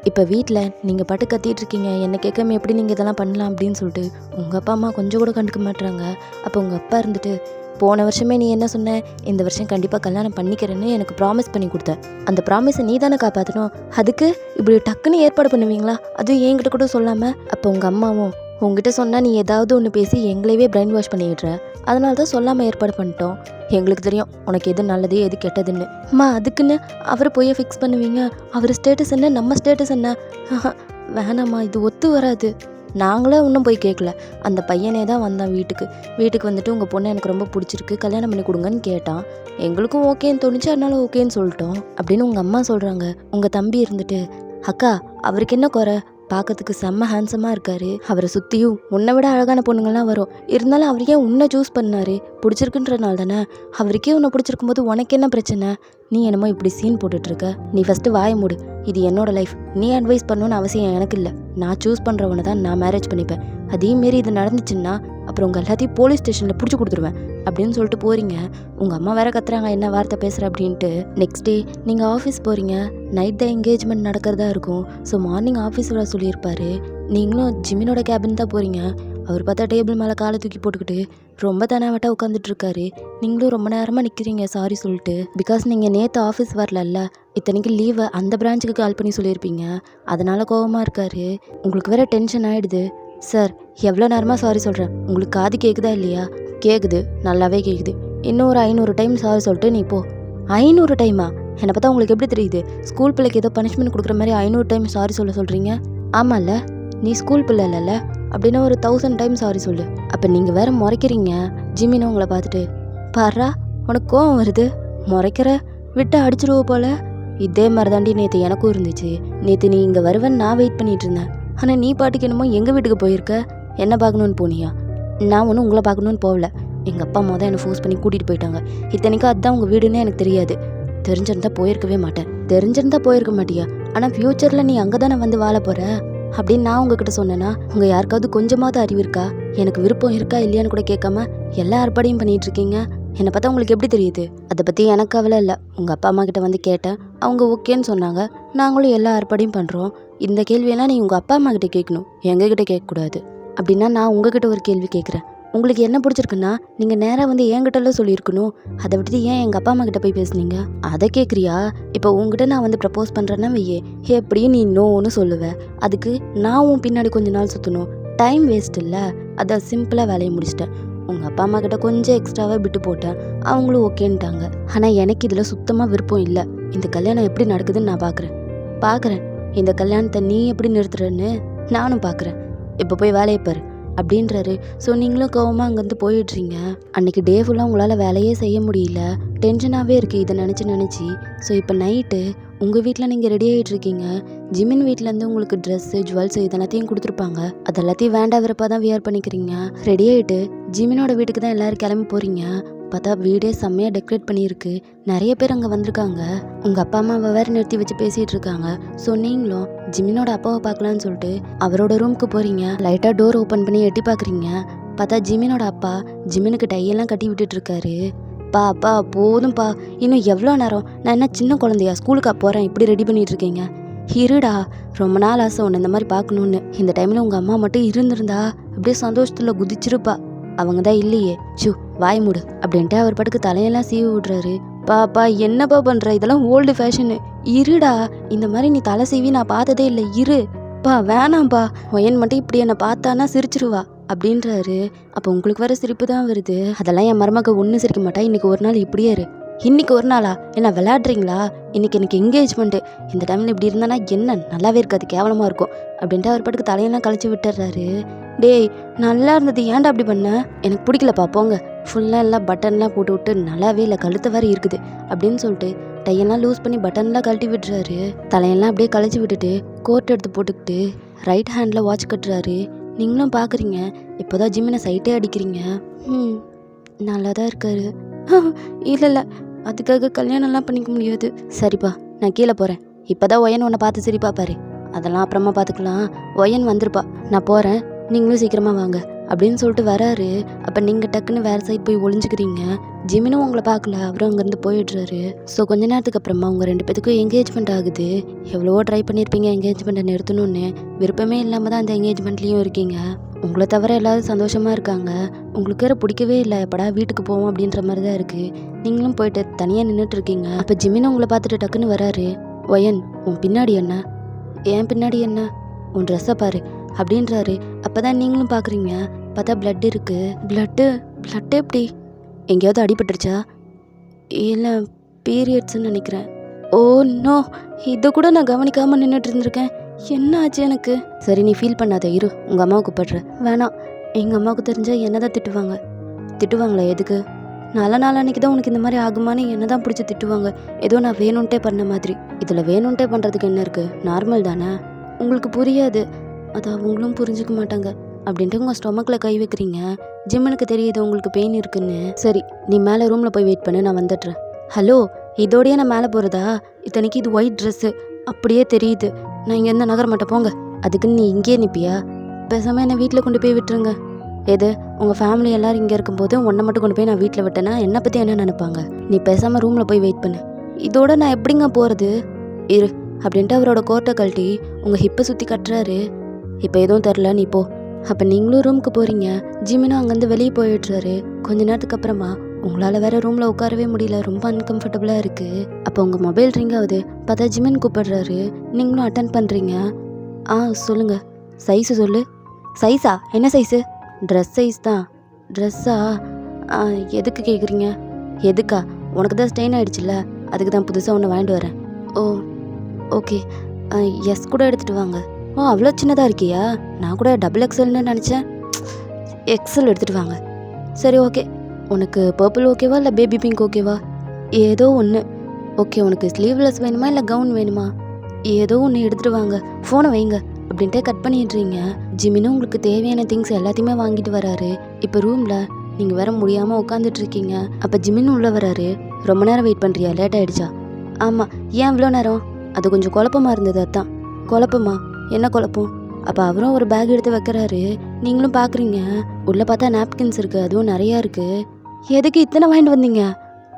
இப்போ வீட்டில் நீங்கள் பாட்டு கத்திட்டு இருக்கீங்க, என்னை கேட்காம எப்படி நீங்கள் இதெல்லாம் பண்ணலாம் அப்படின்னு சொல்லிட்டு உங்கள் அப்பா அம்மா கொஞ்சம் கூட கண்டுக்க மாட்டுறாங்க. அப்போ உங்கள் அப்பா இருந்துட்டு, போன வருஷமே நீ என்ன சொன்ன, இந்த வருஷம் கண்டிப்பாக கல்யாணம் பண்ணிக்கிறேன்னு எனக்கு ப்ராமிஸ் பண்ணி கொடுத்த, அந்த ப்ராமிஸை நீ தானே காப்பாற்றணும், அதுக்கு இப்படி டக்குன்னு ஏற்பாடு பண்ணுவீங்களா, அதுவும் என்கிட்ட கூட சொல்லாமல்? அப்போ உங்கள் அம்மாவும், உங்ககிட்ட சொன்னால் நீ ஏதாவது ஒன்று பேசி எங்களையே பிரைன் வாஷ் பண்ணிடுற, அதனால தான் சொல்லாமல் ஏற்பாடு பண்ணிட்டோம், எங்களுக்கு தெரியும் உனக்கு எது நல்லது எது கெட்டதுன்னு. அம்மா அதுக்குன்னு அவரை போய் ஃபிக்ஸ் பண்ணுவீங்க, அவர் ஸ்டேட்டஸ் என்ன நம்ம ஸ்டேட்டஸ் என்ன? வேணாம்மா, இது ஒத்து வராது. நாங்களே இன்னும் போய் கேட்கல, அந்த பையனே தான் வந்தான் வீட்டுக்கு வந்துட்டு உங்கள் பொண்ணை எனக்கு ரொம்ப பிடிச்சிருக்கு, கல்யாணம் பண்ணி கொடுங்கன்னு கேட்டான். எங்களுக்கும் ஓகேன்னு தோணுச்சு, அதனால ஓகேன்னு சொல்லிட்டோம் அப்படின்னு உங்கள் அம்மா சொல்கிறாங்க. உங்கள் தம்பி இருந்துட்டு, அக்கா அவருக்கு என்ன குறை, பார்க்கறதுக்கு செம்ம ஹேண்ட்ஸமாக இருக்காரு, அவரை சுற்றியும் உன்னை விட அழகான பொண்ணுங்கள்லாம் வரும், இருந்தாலும் அவருக்கே உன்னை சூஸ் பண்ணாரு, பிடிச்சிருக்குன்றனால தானே, அவருக்கே உன்னை பிடிச்சிருக்கும் போது உனக்கு என்ன பிரச்சனை, நீ என்னமோ இப்படி சீன் போட்டுட்ருக்க, நீ ஃபஸ்ட்டு வாய மூடு, இது என்னோட லைஃப், நீ அட்வைஸ் பண்ணணுன்னு அவசியம் எனக்கு இல்லை, நான் சூஸ் பண்ணுறவனை தான் நான் மேரேஜ் பண்ணிப்பேன், அதேமாரி இது நடந்துச்சுன்னா அப்புறம் உங்கள் எல்லாத்தையும் போலீஸ் ஸ்டேஷனில் பிடிச்சி கொடுத்துருவேன் அப்படின்னு சொல்லிட்டு போகிறீங்க. உங்கள் அம்மா வேற கத்துறாங்க, என்ன வார்த்தை பேசுகிற அப்படின்ட்டு. நெக்ஸ்ட் டே நீங்கள் ஆஃபீஸ் போகிறீங்க. நைட் தான் என்கேஜ்மெண்ட் நடக்கிறதா இருக்கும். ஸோ மார்னிங் ஆஃபீஸ் வர சொல்லியிருப்பாரு. நீங்களும் ஜிமினோட கேபின் தான் போகிறீங்க. அவர் பார்த்தா டேபிள் மேலே காலை தூக்கி போட்டுக்கிட்டு ரொம்ப தானாவட்டா உட்காந்துட்ருக்காரு. நீங்களும் ரொம்ப நேரமாக நிற்கிறீங்க சாரி சொல்லிட்டு. பிகாஸ் நீங்கள் நேற்று ஆஃபீஸ் வரலல்ல, இத்தனைக்கு லீவை அந்த பிரான்ச்சுக்கு கால் பண்ணி சொல்லியிருப்பீங்க, அதனால் கோவமாக இருக்காரு. உங்களுக்கு வேற டென்ஷன் ஆகிடுது. சார் எவ்வளோ நேரமாக சாரி சொல்கிறேன், உங்களுக்கு காது கேட்குதா இல்லையா? கேட்குது, நல்லாவே கேட்குது. இன்னும் ஒரு 500 டைம் சாரி சொல்லிட்டு நீ போ. 500 டைமா? என்னை பார்த்தா உங்களுக்கு எப்படி தெரியுது? ஸ்கூல் பிள்ளைக்கு ஏதோ பனிஷ்மெண்ட் கொடுக்குற மாதிரி 500 டைம் சாரி சொல்கிறீங்க? ஆமாம்ல, நீ ஸ்கூல் பிள்ளை இல்லைல்ல, அப்படின்னா ஒரு 1000 டைம் சாரி சொல்லு. அப்போ நீங்கள் வேற முறைக்கிறீங்க. ஜிமினும் உங்களை பார்த்துட்டு, பாரா உனக்கு கோவம் வருது, முறைக்கிற, விட்டு அடிச்சிடுவோ போல. இதே மாதிரி தாண்டி நேற்று எனக்கும் இருந்துச்சு. நேற்று நீ இங்கே வருவேன்னு நான் வெயிட் பண்ணிட்டு இருந்தேன், ஆனால் நீ பாட்டுக்கு என்னமோ எங்கள் வீட்டுக்கு போயிருக்க. என்ன பார்க்கணுன்னு போனியா? நான் ஒன்றும் உங்களை பார்க்கணுன்னு போகல, எங்கள் அப்பா அம்மா தான் என்னை ஃபோர்ஸ் பண்ணி கூட்டிகிட்டு போயிட்டாங்க. இத்தனைக்கும் அதுதான் உங்கள் வீடுன்னு எனக்கு தெரியாது. தெரிஞ்சிருந்தா போயிருக்கவே மாட்டேன். தெரிஞ்சிருந்தா போயிருக்க மாட்டியா? ஆனால் ஃப்யூச்சரில் நீ அங்கே தானே வந்து வாழ போகிற அப்படின்னு நான் உங்ககிட்ட சொன்னேன்னா உங்கள் யாருக்காவது கொஞ்சமாவது அறிவு இருக்கா? எனக்கு விருப்பம் இருக்கா இல்லையான்னு கூட கேட்காம எல்லா ஏற்பாடையும் பண்ணிட்டு இருக்கீங்க. என்னை பார்த்தா உங்களுக்கு எப்படி தெரியுது? அதை பற்றி எனக்கு கவலை இல்லை. உங்கள் அப்பா அம்மா கிட்ட வந்து கேட்டேன், அவங்க ஓகேன்னு சொன்னாங்க. நாங்களும் எல்லா ஏற்பாடையும் பண்ணுறோம். இந்த கேள்வியெல்லாம் நீ உங்கள் அப்பா அம்மா கிட்ட கேட்கணும், எங்ககிட்ட கேட்கக்கூடாது. அப்படின்னா நான் உங்ககிட்ட ஒரு கேள்வி கேட்குறேன். உங்களுக்கு என்ன பிடிச்சிருக்குன்னா நீங்கள் நேராக வந்து என்கிட்டலாம் சொல்லியிருக்கணும். அதை விட்டுட்டு ஏன் எங்கள் அப்பா அம்மா கிட்ட போய் பேசுனீங்க? அதை கேட்குறியா? இப்போ உங்ககிட்ட நான் வந்து ப்ரப்போஸ் பண்ணுறேன்னா வையே, எப்படியும் நீ நோன்னு சொல்லுவேன். அதுக்கு நான் உன் பின்னாடி கொஞ்ச நாள் சுற்றணும். டைம் வேஸ்ட் இல்லை. அதை சிம்பிளாக வேலையை முடிச்சிட்டேன். உங்கள் அப்பா அம்மா கிட்ட கொஞ்சம் எக்ஸ்ட்ராவாக விட்டு போட்டேன், அவங்களும் ஓகேன்ட்டாங்க. ஆனால் எனக்கு இதில் சுத்தமாக விருப்பம் இல்லை. இந்த கல்யாணம் எப்படி நடக்குதுன்னு நான் பார்க்குறேன். இந்த கல்யாணத்தை நீ எப்படி நிறுத்துறன்னு நானும் பார்க்குறேன். இப்போ போய் வேலையை பாரு அப்படின்றாரு. ஸோ நீங்களும் கோவமாக அங்கேருந்து போயிடுறீங்க. அன்றைக்கி டே ஃபுல்லாக உங்களால் வேலையே செய்ய முடியல, டென்ஷனாகவே இருக்குது இதை நினச்சி. ஸோ இப்போ நைட்டு உங்கள் வீட்டில் நீங்கள் ரெடி ஆகிட்ருக்கீங்க. ஜிமின் வீட்டிலேருந்து உங்களுக்கு ட்ரெஸ்ஸு ஜுவல்ஸு இதெல்லாத்தையும் கொடுத்துருப்பாங்க. அது எல்லாத்தையும் வேண்டாம் விருப்பம் தான் வியர் பண்ணிக்கிறீங்க. ரெடி ஆகிட்டு ஜிமினோட வீட்டுக்கு தான் எல்லோரும் கிளம்பி போகிறீங்க. பார்த்தா வீடே செம்மையாக டெக்கரேட் பண்ணியிருக்கு. நிறைய பேர் அங்கே வந்திருக்காங்க. உங்கள் அப்பா அம்மாவை வேறு நிறுத்தி வச்சு பேசிகிட்டு இருக்காங்க. ஸோ நீங்களும் ஜிமினோட அப்பாவை பார்க்கலான்னு சொல்லிட்டு அவரோட ரூமுக்கு போகிறீங்க. லைட்டாக டோர் ஓப்பன் பண்ணி எட்டி பார்க்குறீங்க. பார்த்தா ஜிமினோட அப்பா ஜிமினுக்கு டையெல்லாம் கட்டி விட்டுட்டு இருக்காரு. அப்பா போதும்ப்பா, இன்னும் எவ்வளோ நேரம்? நான் என்ன சின்ன குழந்தையா? ஸ்கூலுக்கு போகிறேன், இப்படி ரெடி பண்ணிட்டு இருக்கீங்க? இருடா, ரொம்ப நாள் ஆசை உன்னை இந்த மாதிரி பார்க்கணுன்னு. இந்த டைமில் உங்கள் அம்மா மட்டும் இருந்திருந்தா அப்படியே சந்தோஷத்தில் குதிச்சிருப்பா. அவங்க தான் இல்லையே. வாய் மூடு அப்படின்ட்டு அவர் பாட்டுக்கு தலையெல்லாம் சீவி விட்றாரு. பாப்பா என்னப்பா பண்ணுற? இதெல்லாம் ஓல்டு ஃபேஷனு. இருடா, இந்த மாதிரி நீ தலை சீவி நான் பார்த்ததே இல்லை. வேணாம்ப்பா. ஒயன் மட்டும் இப்படி என்னை பார்த்தானா சிரிச்சிருவா அப்படின்றாரு. அப்போ உங்களுக்கு வர சிரிப்பு தான் வருது. அதெல்லாம் என் மருமக ஒன்றும் சிரிக்க மாட்டா. இன்னைக்கு ஒரு நாள் இப்படியே இரு. இன்னைக்கு ஒரு நாளா? என்ன விளையாடுறீங்களா? இன்னைக்கு எனக்கு என்கேஜ்மெண்ட்டு. இந்த டைமில் இப்படி இருந்தானா என்ன நல்லாவே இருக்காது, கேவலமாக இருக்கும் அப்படின்ட்டு அவர் பாட்டுக்கு தலையெல்லாம் கழிச்சு விட்டுறாரு. டேய், நல்லா இருந்தது, ஏன்டா அப்படி பண்ண? எனக்கு பிடிக்கலப்பா, போங்க. ஃபுல்லாக எல்லாம் பட்டன்லாம் போட்டு விட்டு நல்லாவே இல்லை, கழுத்து வேறு இருக்குது அப்படின்னு சொல்லிட்டு டையெல்லாம் லூஸ் பண்ணி பட்டன்லாம் கழட்டி விட்டுறாரு. தலையெல்லாம் அப்படியே கழிச்சு விட்டுட்டு கோட் எடுத்து போட்டுக்கிட்டு ரைட் ஹேண்டில் வாட்ச் கட்டுறாரு. நீங்களும் பார்க்குறீங்க. இப்போ தான் ஜிம்மினை சைட்டே அடிக்கிறீங்க. நல்லா தான் இருக்காரு. இல்லை, அதுக்காக கல்யாணம்லாம் பண்ணிக்க முடியாது. சரிப்பா, நான் கீழே போகிறேன். இப்போ தான் ஒயன் உன்னை பார்த்து சிரிப்பா பாரு. அதெல்லாம் அப்புறமா பார்த்துக்கலாம். ஒயன் வந்துருப்பா, நான் போகிறேன், நீங்களும் சீக்கிரமாக வாங்க அப்படின்னு சொல்லிட்டு வராரு. அப்போ நீங்கள் டக்குன்னு வேறு சைட் போய் ஒளிஞ்சுக்கிறீங்க. ஜிமினும் உங்களை பார்க்கல, அவரும் அங்கேருந்து போயிடுறாரு. ஸோ கொஞ்ச நேரத்துக்கு அப்புறமா உங்கள் 2 பேத்துக்கும் என்கேஜ்மெண்ட் ஆகுது. எவ்வளவோ ட்ரை பண்ணியிருப்பீங்க என்கேஜ்மெண்ட்டை நிறுத்தணும்னு. விருப்பமே இல்லாமல் தான் அந்த என்கேஜ்மெண்ட்லேயும் இருக்கீங்க. உங்களை தவிர எல்லாரும் சந்தோஷமாக இருக்காங்க. உங்களுக்கு வேறு பிடிக்கவே இல்லை, எப்படா வீட்டுக்கு போவோம் அப்படின்ற மாதிரி தான் இருக்குது. நீங்களும் போயிட்டு தனியாக நின்றுட்டு இருக்கீங்க. அப்போ ஜிமினும் உங்களை பார்த்துட்டு டக்குன்னு வராரு. ஒயன், உன் பின்னாடி என்ன? ஏன் பின்னாடி என்ன? உன் ட்ரெஸ்ஸை பாரு அப்படின்றாரு. அப்போ தான் நீங்களும் பார்க்குறீங்க. பார்த்தா பிளட் இருக்குது. பிளட்டு எப்படி? எங்கேயாவது அடிபட்டுருச்சா? இல்லை, பீரியட்ஸ்ன்னு நினைக்கிறேன். ஓ நோ, இதை கூட நான் கவனிக்காமல் நின்றுட்டு இருந்திருக்கேன். என்ன ஆச்சு எனக்கு? சரி, நீ ஃபீல் பண்ணாத, இரு, உங்கள் அம்மாவை கூப்பிடுற. வேணாம், எங்கள் அம்மாவுக்கு தெரிஞ்சால் என்ன தான் திட்டுவாங்க. திட்டுவாங்களா? எதுக்கு? நல்ல நாள் அன்றைக்கி தான் உனக்கு இந்த மாதிரி ஆகுமான்னு என்ன தான் பிடிச்சி திட்டுவாங்க. ஏதோ நான் வேணும்ன்ட்டே பண்ண மாதிரி. இதில் வேணும்ன்ட்டே பண்ணுறதுக்கு என்ன இருக்குது? நார்மல் தானே. உங்களுக்கு புரியாது, அது அவங்களும் புரிஞ்சுக்க மாட்டாங்க அப்படின்ட்டு உங்கள் ஸ்டொமக்கில் கை வைக்கிறீங்க. ஜிம்மனுக்கு தெரியுது உங்களுக்கு பெயின் இருக்குன்னு. சரி, நீ மேலே ரூமில் போய் வெயிட் பண்ணு, நான் வந்துடுறேன். ஹலோ, இதோடையே நான் மேலே போகிறதா? இத்தனைக்கு இது ஒயிட் ட்ரெஸ்ஸு, அப்படியே தெரியுது. நான் இங்கேருந்து நகர மாட்டேன், போங்க. அதுக்குன்னு நீ இங்கேயே நிற்பியா? பேசாமல் என்னை வீட்டில் கொண்டு போய் விட்டுருங்க. எது, உங்கள் ஃபேமிலி எல்லோரும் இங்கே இருக்கும்போது உன்னை மட்டும் கொண்டு போய் நான் வீட்டில் விட்டேன்னா என்னை பற்றி என்ன நினைப்பாங்க? நீ பேசாமல் ரூமில் போய் வெயிட் பண்ணு. இதோட நான் எப்படிங்க போகிறது? இரு அப்படின்ட்டு அவரோட கோட்டை கழட்டி உங்கள் ஹிப்பை சுற்றி கட்டுறாரு. இப்போ எதுவும் தெரில, நீ போ. அப்போ நீங்களும் ரூமுக்கு போகிறீங்க. ஜிமினும் அங்கேருந்து வெளியே போயிடுறாரு. கொஞ்ச நேரத்துக்கு அப்புறமா உங்களால் வேறு ரூமில் உட்காரவே முடியல, ரொம்ப அன்கம்ஃபர்டபுளாக இருக்குது. அப்போ உங்கள் மொபைல் ரிங் ஆகுது. பார்த்தா ஜிமின் கூப்பிடுறாரு. நீங்களும் அட்டன் பண்ணுறீங்க. சொல்லுங்கள், சைஸு சொல்லு. சைஸா? என்ன சைஸு? ட்ரெஸ் சைஸ் தான். ட்ரெஸ்ஸா? எதுக்கு கேட்குறீங்க? எதுக்கா? உனக்கு தான் ஸ்டெயின் ஆகிடுச்சுல்ல, அதுக்கு தான் புதுசாக ஒன்று வாங்கிட்டு வரேன். ஓ ஓகே, எஸ் கூட எடுத்துகிட்டு வாங்க. அவ்வளோ சின்னதாக இருக்கியா? நான் கூட டபுள் எக்ஸல்னு நினச்சேன். எக்ஸல் எடுத்துகிட்டு வாங்க. சரி, ஓகே. உனக்கு பர்பிள் ஓகேவா இல்லை பேபி பிங்க் ஓகேவா? ஏதோ ஒன்று. ஓகே, உனக்கு ஸ்லீவ்லெஸ் வேணுமா இல்லை கவுன் வேணுமா? ஏதோ ஒன்று எடுத்துகிட்டு வாங்க. ஃபோனை வைங்க அப்படின்ட்டு கட் பண்ணிடுறீங்க. ஜிமினும் உங்களுக்கு தேவையான திங்ஸ் எல்லாத்தையுமே வாங்கிட்டு வராரு. இப்போ ரூமில் நீங்கள் வேற முடியாமல் உட்காந்துட்ருக்கீங்க. அப்போ ஜிமின் உள்ளே வராரு. ரொம்ப நேரம் வெயிட் பண்ணுறியா? லேட் ஆகிடுச்சா? ஆமாம். ஏன் இவ்வளோ நேரம்? அது கொஞ்சம் குழப்பமாக இருந்தது. அதான். குழப்பமா? என்ன குழப்பம்? அப்போ அவரும் ஒரு பேக் எடுத்து வைக்கிறாரு. நீங்களும் பார்க்குறீங்க. உள்ளே பார்த்தா நாப்கின்ஸ் இருக்குது, அதுவும் நிறையா இருக்குது. எதுக்கு இத்தனை வாங்கிட்டு வந்தீங்க?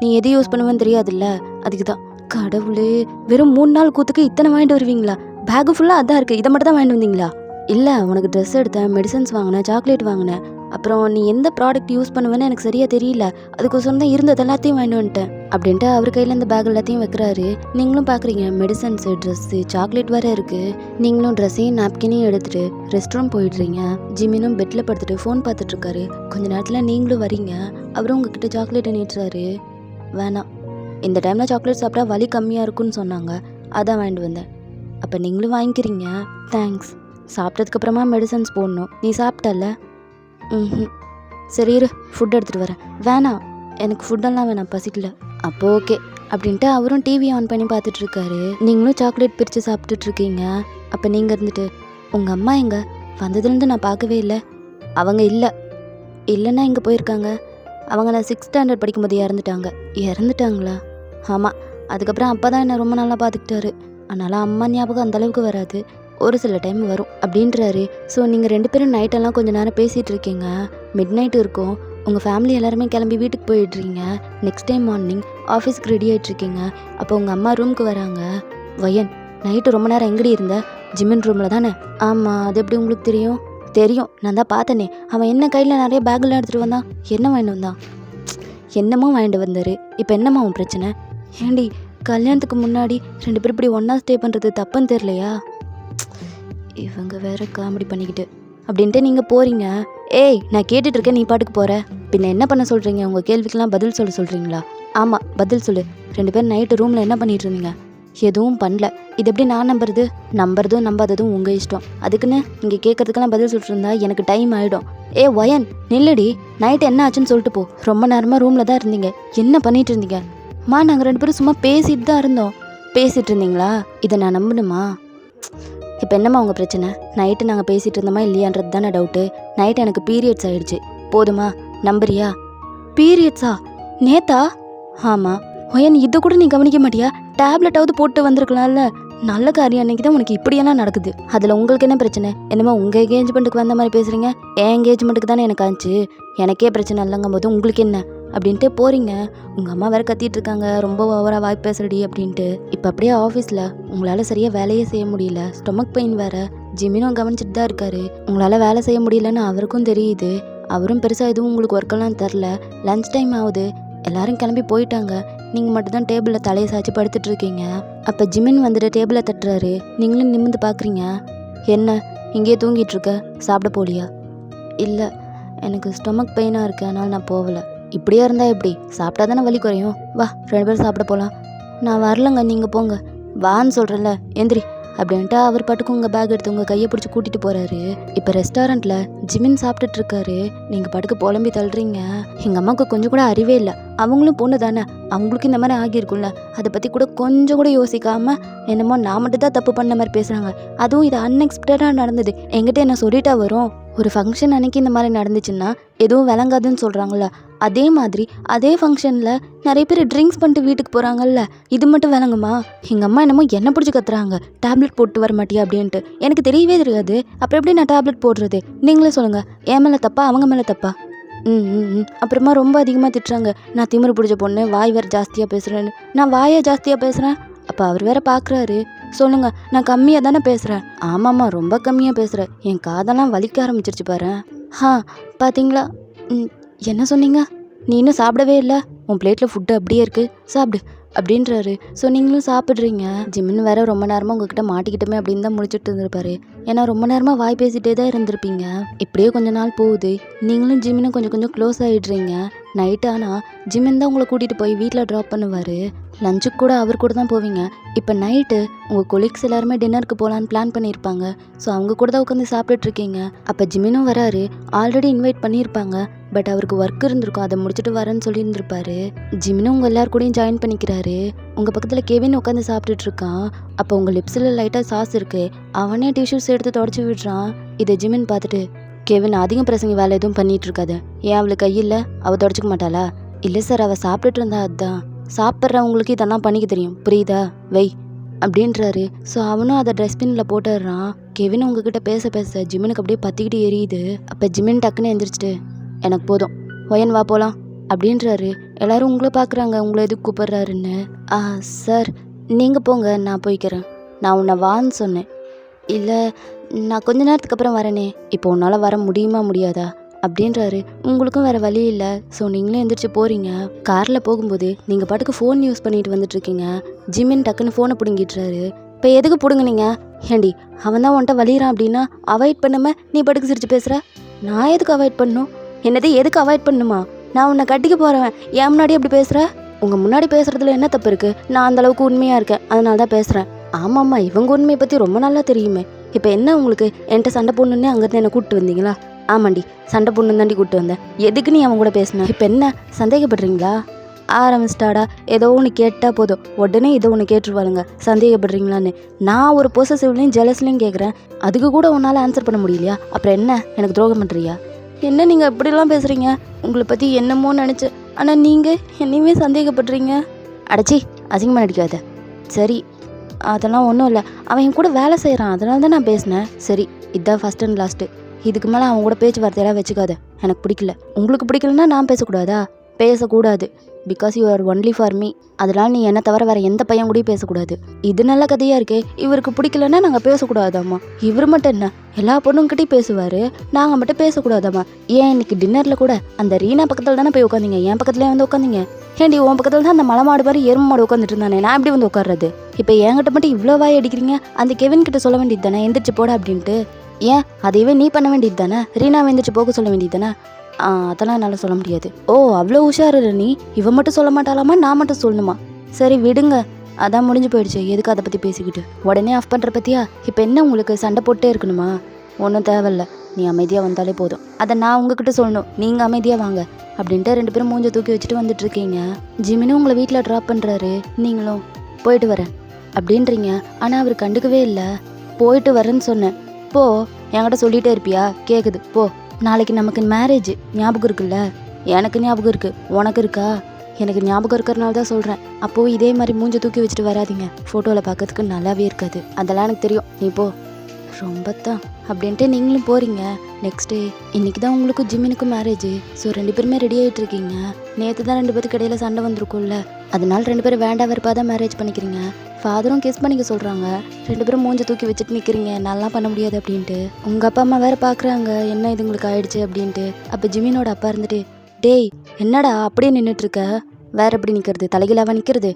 நீ எது யூஸ் பண்ணுவேன்னு தெரியாதுல்ல, அதுக்கு தான். கடவுளே, வெறும் 3 நாள் கூத்துக்கு இத்தனை வாங்கிட்டு வருவீங்களா? பேக்கு ஃபுல்லாக அதான் இருக்குது, இதை மட்டும் தான் வாங்கிட்டு வந்தீங்களா? இல்லை, உனக்கு ட்ரெஸ் எடுத்தேன், மெடிசன்ஸ் வாங்கினேன், சாக்லேட் வாங்கினேன். அப்புறம் நீ எந்த ப்ராடக்ட் யூஸ் பண்ணுவேன்னு எனக்கு சரியாக தெரியல, அதுக்கோசரம் தான் இருந்தது எல்லாத்தையும் வாங்கிட்டு வந்துட்டேன் அப்படின்ட்டு அவர் கையில் இந்த பேக் எல்லாத்தையும் வைக்கிறாரு. நீங்களும் பார்க்குறீங்க, மெடிசன்ஸு, ட்ரெஸ்ஸு, சாக்லேட் வேறு இருக்குது. நீங்களும் ட்ரெஸ்ஸையும் நாப்கினையும் எடுத்துகிட்டு ரெஸ்ட் ரூம் போயிடுறீங்க. ஜிமினும் பெட்டில் படுத்துட்டு ஃபோன் பார்த்துட்ருக்காரு. கொஞ்ச நேரத்தில் நீங்களும் வரீங்க. அவரும் உங்ககிட்ட சாக்லேட்டை நீட்டுறாரு. வேணாம், இந்த டைமில் சாக்லேட் சாப்பிட்டா வலி கம்மியாக இருக்குன்னு சொன்னாங்க, அதான் வாங்கிட்டு வந்தேன். அப்போ நீங்களும் வாங்கிக்கிறீங்க. தேங்க்ஸ். சாப்பிட்டதுக்கப்புறமா மெடிசன்ஸ் போடணும். நீ சாப்பிட்டல? ம். சரி இரு, ஃபுட் எடுத்துகிட்டு வரேன். வேணாம், எனக்கு ஃபுட்டெல்லாம் வேணாம், பசிக்கல. அப்போ ஓகே அப்படின்ட்டு அவரும் டிவி ஆன் பண்ணி பார்த்துட்ருக்காரு. நீங்களும் சாக்லேட் பிரித்து சாப்பிட்டுட்ருக்கீங்க. அப்போ நீங்கள் இருந்துட்டு, உங்கள் அம்மா எங்கே? வந்ததுலேருந்து நான் பார்க்கவே இல்லை. அவங்க இல்லைன்னா எங்கே போயிருக்காங்க? அவங்க நான் 6th ஸ்டாண்டர்ட் படிக்கும்போது இறந்துட்டாங்க. இறந்துட்டாங்களா? ஆமாம். அதுக்கப்புறம் அப்பா தான் என்னை ரொம்ப நல்லா பார்த்துக்கிட்டாரு. அதனால் அம்மா ஞாபகம் அந்தளவுக்கு வராது, ஒரு சில டைம் வரும் அப்படின்றாரு. ஸோ நீங்கள் 2 பேரும் நைட்டெல்லாம் கொஞ்சம் நேரம் பேசிகிட்டு இருக்கீங்க. மிட் நைட் இருக்கும். உங்கள் ஃபேமிலி எல்லாருமே கிளம்பி வீட்டுக்கு போயிடுறீங்க. நெக்ஸ்ட் டைம் மார்னிங் ஆஃபீஸ்க்கு ரெடி ஆகிட்ருக்கீங்க. அப்போ உங்கள் அம்மா ரூமுக்கு வராங்க. வயன், நைட்டு ரொம்ப நேரம் எங்கடி இருந்த? ஜிமின் ரூமில் தானே? ஆமாம். அது எப்படி உங்களுக்கு தெரியும்? தெரியும், நான் தான் பார்த்தனே. அவன் என்ன கையில் நிறைய பேக்கெல்லாம் எடுத்துகிட்டு வந்தான். என்ன வாங்கிட்டு வந்தான்? என்னமோ வாங்கிட்டு வந்தார். இப்போ என்னம்மா உன் பிரச்சனை? ஏண்டி, கல்யாணத்துக்கு முன்னாடி 2 பேர் இப்படி ஒன்றா ஸ்டே பண்ணுறது தப்புன்னு தெரியலையா? இவங்க வேற காமெடி பண்ணிக்கிட்டு அப்படின்ட்டு நீங்கள் போகிறீங்க. ஏய், நான் கேட்டுட்ருக்கேன், நீ பாட்டுக்கு போகிற. பின்ன என்ன பண்ண சொல்கிறீங்க? உங்கள் கேள்விக்கெல்லாம் பதில் சொல்கிறீங்களா? ஆமாம், பதில் சொல்லு. 2 பேர் நைட்டு ரூமில் என்ன பண்ணிகிட்டு இருந்தீங்க? எதுவும் பண்ணல. இது எப்படி நான் நம்புறதும் நம்பாததும் உங்கள் இஷ்டம். அதுக்குன்னு இங்கே கேட்கறதுக்கெல்லாம் பதில் சொல்லிட்டு எனக்கு டைம் ஆகிடும். ஏ ஒயன், நில்லுடி. நைட்டு என்ன ஆச்சுன்னு சொல்லிட்டு போ. ரொம்ப நேரமாக ரூமில் தான் இருந்தீங்க, என்ன பண்ணிகிட்டு இருந்தீங்க? நாங்கள் 2 பேரும் சும்மா பேசிட்டு தான் இருந்தோம். பேசிகிட்டு இருந்தீங்களா? இதை நான் நம்பணுமா? இப்போ என்னம்மா உங்கள் பிரச்சனை? நைட்டு நாங்கள் பேசிகிட்டு இருந்தோமா இல்லையான்றது தானே டவுட்டு. நைட்டு எனக்கு பீரியட்ஸ் ஆகிடுச்சு, போதுமா? நம்புறியா? பீரியட்ஸா? நேத்தா? ஆமாம். ஒயன், இதை கூட நீ கவனிக்க மாட்டியா? டேப்லெட்டாவது போட்டு வந்திருக்கலாம்ல. நல்ல காரியம் அன்னைக்கு தான் உனக்கு இப்படியெல்லாம் நடக்குது. அதில் உங்களுக்கு என்ன பிரச்சனை? என்னமோ உங்கள் என்கேஜ்மெண்ட்டுக்கு வந்த மாதிரி பேசுகிறீங்க. என் என்கேஜ்மெண்ட்டுக்கு தானே எனக்கு ஆச்சு. எனக்கே பிரச்சனை இல்லைங்கும் போது உங்களுக்கு என்ன அப்படின்ட்டு போகிறீங்க. உங்கள் அம்மா வேறு கத்திட்டு இருக்காங்க, ரொம்ப ஓவராக வாய் பேசுறடி அப்படின்ட்டு. இப்போ அப்படியே ஆஃபீஸில் உங்களால் சரியாக வேலையே செய்ய முடியல, ஸ்டொமக் பெயின் வேறு. ஜிமினும் கவனிச்சிட்டு தான் இருக்காரு. உங்களால் வேலை செய்ய முடியலன்னு அவருக்கும் தெரியுது. அவரும் பெருசாக எதுவும் உங்களுக்கு ஒர்க்கெல்லாம் தரல. லன்ச் டைம் ஆகுது, எல்லாரும் கிளம்பி போயிட்டாங்க. நீங்கள் மட்டும்தான் டேபிளில் தலையை சாய்ச்சி படுத்துட்டு இருக்கீங்க. அப்போ ஜிமின் வந்துட்டு டேபிளை தட்டுறாரு. நீங்களும் நிமிந்து பார்க்குறீங்க. என்ன, இங்கேயே தூங்கிட்டு இருக்க? சாப்பிட போலியா? இல்லை, எனக்கு ஸ்டொமக் பெயினாக இருக்கு, அதனால் நான் போகலை. இப்படியா இருந்தால் எப்படி? சாப்பிட்டா தானே வலி குறையும். வா, 2 பேரும் சாப்பிட போகலாம். நான் வரலங்க, நீங்கள் போங்க. வான்னு சொல்கிறேன்ல, எந்திரி அப்படின்ட்டு அவர் பாட்டுக்கு உங்கள் பேக் எடுத்து உங்கள் கையை பிடிச்சி கூட்டிகிட்டு போகிறாரு. இப்போ ரெஸ்டாரண்ட்டில் ஜிமின் சாப்பிட்டுட்டு இருக்காரு. நீங்கள் பாட்டுக்கு புலம்பி தள்ளுறீங்க. எங்கள் அம்மாவுக்கு கொஞ்சம் கூட அறிவே இல்லை. அவங்களும் பொண்ணு தானே, அவங்களுக்கு இந்த மாதிரி ஆகியிருக்கும்ல. அதை பற்றி கூட கொஞ்சம் கூட யோசிக்காமல் என்னமோ நான் மட்டும் தான் தப்பு பண்ண மாதிரி பேசுகிறாங்க. அதுவும் இது அன்எக்ஸ்பெக்டடாக நடந்தது. என்கிட்ட என்ன சொல்லிட்டா வரும்? ஒரு ஃபங்க்ஷன் அன்னைக்கு இந்த மாதிரி நடந்துச்சுன்னா எதுவும் விளங்காதுன்னு சொல்கிறாங்கல்ல, அதே மாதிரி அதே ஃபங்க்ஷனில் நிறைய பேர் ட்ரிங்க்ஸ் பண்ணிட்டு வீட்டுக்கு போகிறாங்கல்ல, இது மட்டும் விளங்குமா? எங்கள் அம்மா என்னமோ என்ன பிடிச்சி கத்துறாங்க, டேப்லெட் போட்டு வர மாட்டியா அப்படின்ட்டு. எனக்கு தெரியவே தெரியாது, அப்புறம் எப்படி நான் டேப்லெட் போடுறது? நீங்களே சொல்லுங்கள், என் மேலே தப்பா அவங்க மேலே தப்பா? அப்புறமா ரொம்ப அதிகமாக திட்டுறாங்க, நான் திமிரு பிடிச்ச பொண்ணு, வாய் வேறு ஜாஸ்தியாக பேசுகிறேன்னு. நான் வாயை ஜாஸ்தியாக பேசுகிறேன்? அப்போ அவர் வேற பார்க்குறாரு. சொல்லுங்க, நான் கம்மியாக தானே பேசுகிறேன்? ஆமாம்மா, ரொம்ப கம்மியாக பேசுகிறேன். என் காதெல்லாம் வலிக்க ஆரம்பிச்சிருச்சு பாரு. பார்த்தீங்களா? என்ன சொன்னீங்க? நீ இன்னும் சாப்பிடவே இல்லை, உன் பிளேட்டில் ஃபுட்டு அப்படியே இருக்குது, சாப்பிடு அப்படின்றாரு. ஸோ நீங்களும் சாப்பிட்றீங்க. ஜிமின் வேற ரொம்ப நேரமாக உங்ககிட்ட மாட்டிக்கிட்டோமே அப்படின்னு தான் முடிச்சுட்டு இருந்திருப்பாரு. ஏன்னா ரொம்ப நேரமாக வாய் பேசிகிட்டே தான் இருந்திருப்பீங்க. இப்படியே கொஞ்ச நாள் போகுது. நீங்களும் ஜிமினும் கொஞ்சம் கொஞ்சம் க்ளோஸ் ஆகிடுறீங்க. நைட் ஆனால் ஜிமின் தான் உங்களை கூட்டிகிட்டு போய் வீட்டில் ட்ராப் பண்ணுவார். லஞ்சுக்கு கூட அவர் கூட தான் போவீங்க. இப்போ நைட்டு உங்கள் கொலீக்ஸ் எல்லாருமே டின்னருக்கு போகலான்னு பிளான் பண்ணியிருப்பாங்க. ஸோ அவங்க கூட தான் உட்காந்து சாப்பிட்டுட்ருக்கீங்க. அப்போ ஜிமினும் வராரு. ஆல்ரெடி இன்வைட் பண்ணியிருப்பாங்க, பட் அவருக்கு ஒர்க் இருந்திருக்கும், அதை முடிச்சுட்டு வரேன்னு சொல்லியிருந்திருப்பாரு. ஜிமினும் உங்கள் எல்லார் கூடயும் ஜாயின் பண்ணிக்கிறாரு. உங்கள் பக்கத்தில் கெவின் உட்காந்து சாப்பிட்டுட்டு இருக்கான். அப்போ உங்கள் லிப்ஸில் லைட்டாக சாஸ் இருக்குது, அவனே டிஷ்யூஸ் எடுத்து தொடச்சி விடுறான். இதை ஜிமின் பார்த்துட்டு, கெவின் அதிகம் பிரசங்க வேலை எதுவும் பண்ணிகிட்டு இருக்காது, ஏன் அவளுக்கு கையில் அவள் தொடச்சிக்க மாட்டாளா? இல்லை சார், அவள் சாப்பிட்டுட்டு இருந்தா, அதுதான். சாப்பிட்றவங்களுக்கு இதெல்லாம் பண்ணிக்க தெரியும், புரியுதா? வை அப்படின்றாரு. ஸோ அவனும் அதை டஸ்ட்பினில் போட்டுடுறான். கெவின் உங்ககிட்ட பேச பேச ஜிமினுக்கு அப்படியே பற்றிக்கிட்டு எரியுது. அப்போ ஜிமின் டக்குன்னு எந்திரிச்சிட்டு எனக்கு போதும் ஒயன் வா போகலாம் அப்படின்றாரு. எல்லாரும் உங்களை பார்க்குறாங்க, உங்களை எதுக்கு கூப்பிட்றாருன்னு. சார் நீங்கள் போங்க, நான் போய்க்கிறேன். நான் உன்னை வான்னு சொன்னேன். இல்லை நான் கொஞ்ச நேரத்துக்கு அப்புறம் வரேனே, இப்போ உன்னால் வர முடியுமா முடியாதா அப்படின்றாரு. உங்களுக்கும் வேறு வழி இல்லை, ஸோ நீங்களும் எந்திரிச்சு போகிறீங்க. காரில் போகும்போது நீங்கள் பாட்டுக்கு ஃபோன் யூஸ் பண்ணிட்டு வந்துட்டுருக்கீங்க. ஜிமின் டக்குன்னு ஃபோனை பிடுங்கிட்டுறாரு. இப்போ எதுக்கு பிடுங்குனீங்க? ஏண்டி அவன் தான் உன்ட்ட வலிறான் அப்படின்னா அவாய்ட் பண்ணாமல் நீ பாட்டுக்கு சிரிச்சு பேசுகிற. நான் எதுக்கு அவாய்ட் பண்ணணும்? என்னது எதுக்கு அவாய்ட் பண்ணுமா? நான் உன்னை கட்டிக்க போகிறவன், ஏன் முன்னாடி அப்படி பேசுகிற? உங்கள் முன்னாடி பேசுகிறதுல என்ன தப்பு இருக்குது? நான் அந்தளவுக்கு உண்மையாக இருக்கேன், அதனால தான் பேசுகிறேன். ஆமாம்மா, இவங்க உண்மையை பற்றி ரொம்ப நல்லா தெரியுமே. இப்போ என்ன உங்களுக்கு என்கிட்ட சண்டை போடணுன்னே அங்கேருந்து என்னை கூப்பிட்டு வந்தீங்களா? ஆமாண்டி, சண்டை பொண்ணு தாண்டி கூப்பிட்டு வந்தேன். எதுக்கு நீ அவன் கூட பேசின? இப்போ என்ன சந்தேகப்படுறீங்களா? ஆரம்பிச்சிட்டாடா. ஏதோ ஒன்று கேட்டால் போதும் உடனே ஏதோ ஒன்று கேட்டுருவாளுங்க. சந்தேகப்படுறீங்களான்னு. நான் ஒரு பொசசிவ்லையும் ஜெலஸ்லையும் கேட்குறேன், அதுக்கு கூட உன்னால் ஆன்சர் பண்ண முடியலையா? அப்புறம் என்ன எனக்கு துரோகம் பண்ணுறியா? என்ன நீங்கள் இப்படிலாம் பேசுகிறீங்க? உங்களை பற்றி என்னமோ நினச்சி, ஆனால் நீங்கள் என்னையுமே சந்தேகப்படுறீங்க. அடைச்சி அசிங்கமாக நடிக்காத. சரி அதெல்லாம் ஒன்றும் இல்லை, அவன் என் கூட வேலை செய்கிறான், அதனால தான் நான் பேசினேன். சரி இதுதான் ஃபஸ்ட் அண்ட் லாஸ்ட்டு. இதுக்கு மேலே அவன் கூட பேச்சுவார்த்தையெல்லாம் வச்சுக்காத, எனக்கு பிடிக்கல. உங்களுக்கு பிடிக்கலன்னா நான் பேசக்கூடாதா? பேசக்கூடாது. Because you are only for me. அதனால் நீ என்ன தவிர வேறு எந்த பையன் கூடயும் பேசக்கூடாது. இது நல்ல கதையாக இருக்கே. இவருக்கு பிடிக்கலன்னா நாங்கள் பேசக்கூடாதாம்மா. இவர் மட்டும் என்ன எல்லா பொண்ணுங்கிட்டையும் பேசுவார், நாங்கள் மட்டும் பேசக்கூடாதாம்மா? ஏன் இன்னைக்கு டின்னரில் கூட அந்த ரீனா பக்கத்தில் தானே போய் உட்காந்தீங்க, என் பக்கத்துலேயே வந்து உட்காந்தீங்க. ஏன்டி உன் பக்கத்தில் தான் அந்த மலை மாடு மாதிரி எருமை மாடு உட்காந்துட்டு இருந்தானே, நான் எப்படி வந்து உட்கார்றது? இப்போ என்கிட்ட மட்டும் இவ்வளோ வாய் அடிக்கிறீங்க. அந்த கெவின் கிட்ட சொல்ல வேண்டியது தானே எந்திரிச்சு போட அப்படின்ட்டு. ஏன் அதையவே நீ பண்ண வேண்டியது தானே? ரீனா எந்திரிச்சு போக சொல்ல வேண்டியது தானே? அதெல்லாம் என்னால் சொல்ல முடியாது. ஓ அவ்வளோ உஷாரு நீ. இவன் மட்டும் சொல்ல மாட்டாலாமா, நான் மட்டும் சொல்லணுமா? சரி விடுங்க, அதான் முடிஞ்சு போயிடுச்சு, எதுக்கு அதை பற்றி பேசிக்கிட்டு. உடனே ஆஃப் பண்ணுற பற்றியா? இப்போ என்ன உங்களுக்கு சண்டை போட்டே இருக்கணுமா? ஒன்றும் தேவையில்ல, நீ அமைதியாக வந்தாலே போதும். அதை நான் உங்ககிட்ட சொல்லணும், நீங்கள் அமைதியாக வாங்க அப்படின்ட்டு 2 பேரும் மூஞ்ச தூக்கி வச்சுட்டு வந்துட்டுருக்கீங்க. ஜிமினும் உங்களை வீட்டில் ட்ராப் பண்ணுறாரு, நீங்களும் போயிட்டு வரேன் அப்படின்றீங்க. ஆனால் அவர் கண்டுக்கவே இல்லை. போயிட்டு வரேன்னு சொன்னேன், போ. என்கிட்ட சொல்லிகிட்டே இருப்பியா? கேட்குது, போ. நாளைக்கு நமக்கு மேரேஜ், ஞாபகம் இருக்குல்ல? எனக்கு ஞாபகம் இருக்குது, உனக்கு இருக்கா? எனக்கு ஞாபகம் இருக்கிறனால தான் சொல்கிறேன். அப்போது இதே மாதிரி மூஞ்ச தூக்கி வச்சுட்டு வராதிங்க, ஃபோட்டோவில் பார்க்கறதுக்கு நல்லாவே இருக்காது. அதெல்லாம் எனக்கு தெரியும், நீ போ. ரொம்ப தான் அப்படின்ட்டு நீங்களும் போகிறீங்க. நெக்ஸ்ட் டே இன்றைக்கி தான் உங்களுக்கும் ஜிமினுக்கும் மேரேஜ். ஸோ 2 பேருமே ரெடி ஆகிட்டு இருக்கீங்க. நேற்று தான் 2 பேருக்கு இடையில சண்டை வந்திருக்கும்ல, அதனால 2 பேரும் வேண்டாம் வெறுப்பாக தான் மேரேஜ் பண்ணிக்கிறீங்க. ஃபாதரும் கிஸ் பண்ணிக்க சொல்கிறாங்க. 2 பேரும் மூஞ்ச தூக்கி வச்சுட்டு நிற்கிறீங்க, நல்லா பண்ண முடியாது அப்படின்ட்டு. உங்கள் அப்பா அம்மா வேறு பார்க்குறாங்க, என்ன இது உங்களுக்கு ஆயிடுச்சு அப்படின்ட்டு. அப்போ ஜிமினோட அப்பா இருந்துட்டு, டேய் என்னடா அப்படியே நின்றுட்டுருக்க, வேற எப்படி நிற்கிறது, தலைகளாக நிற்கிறது?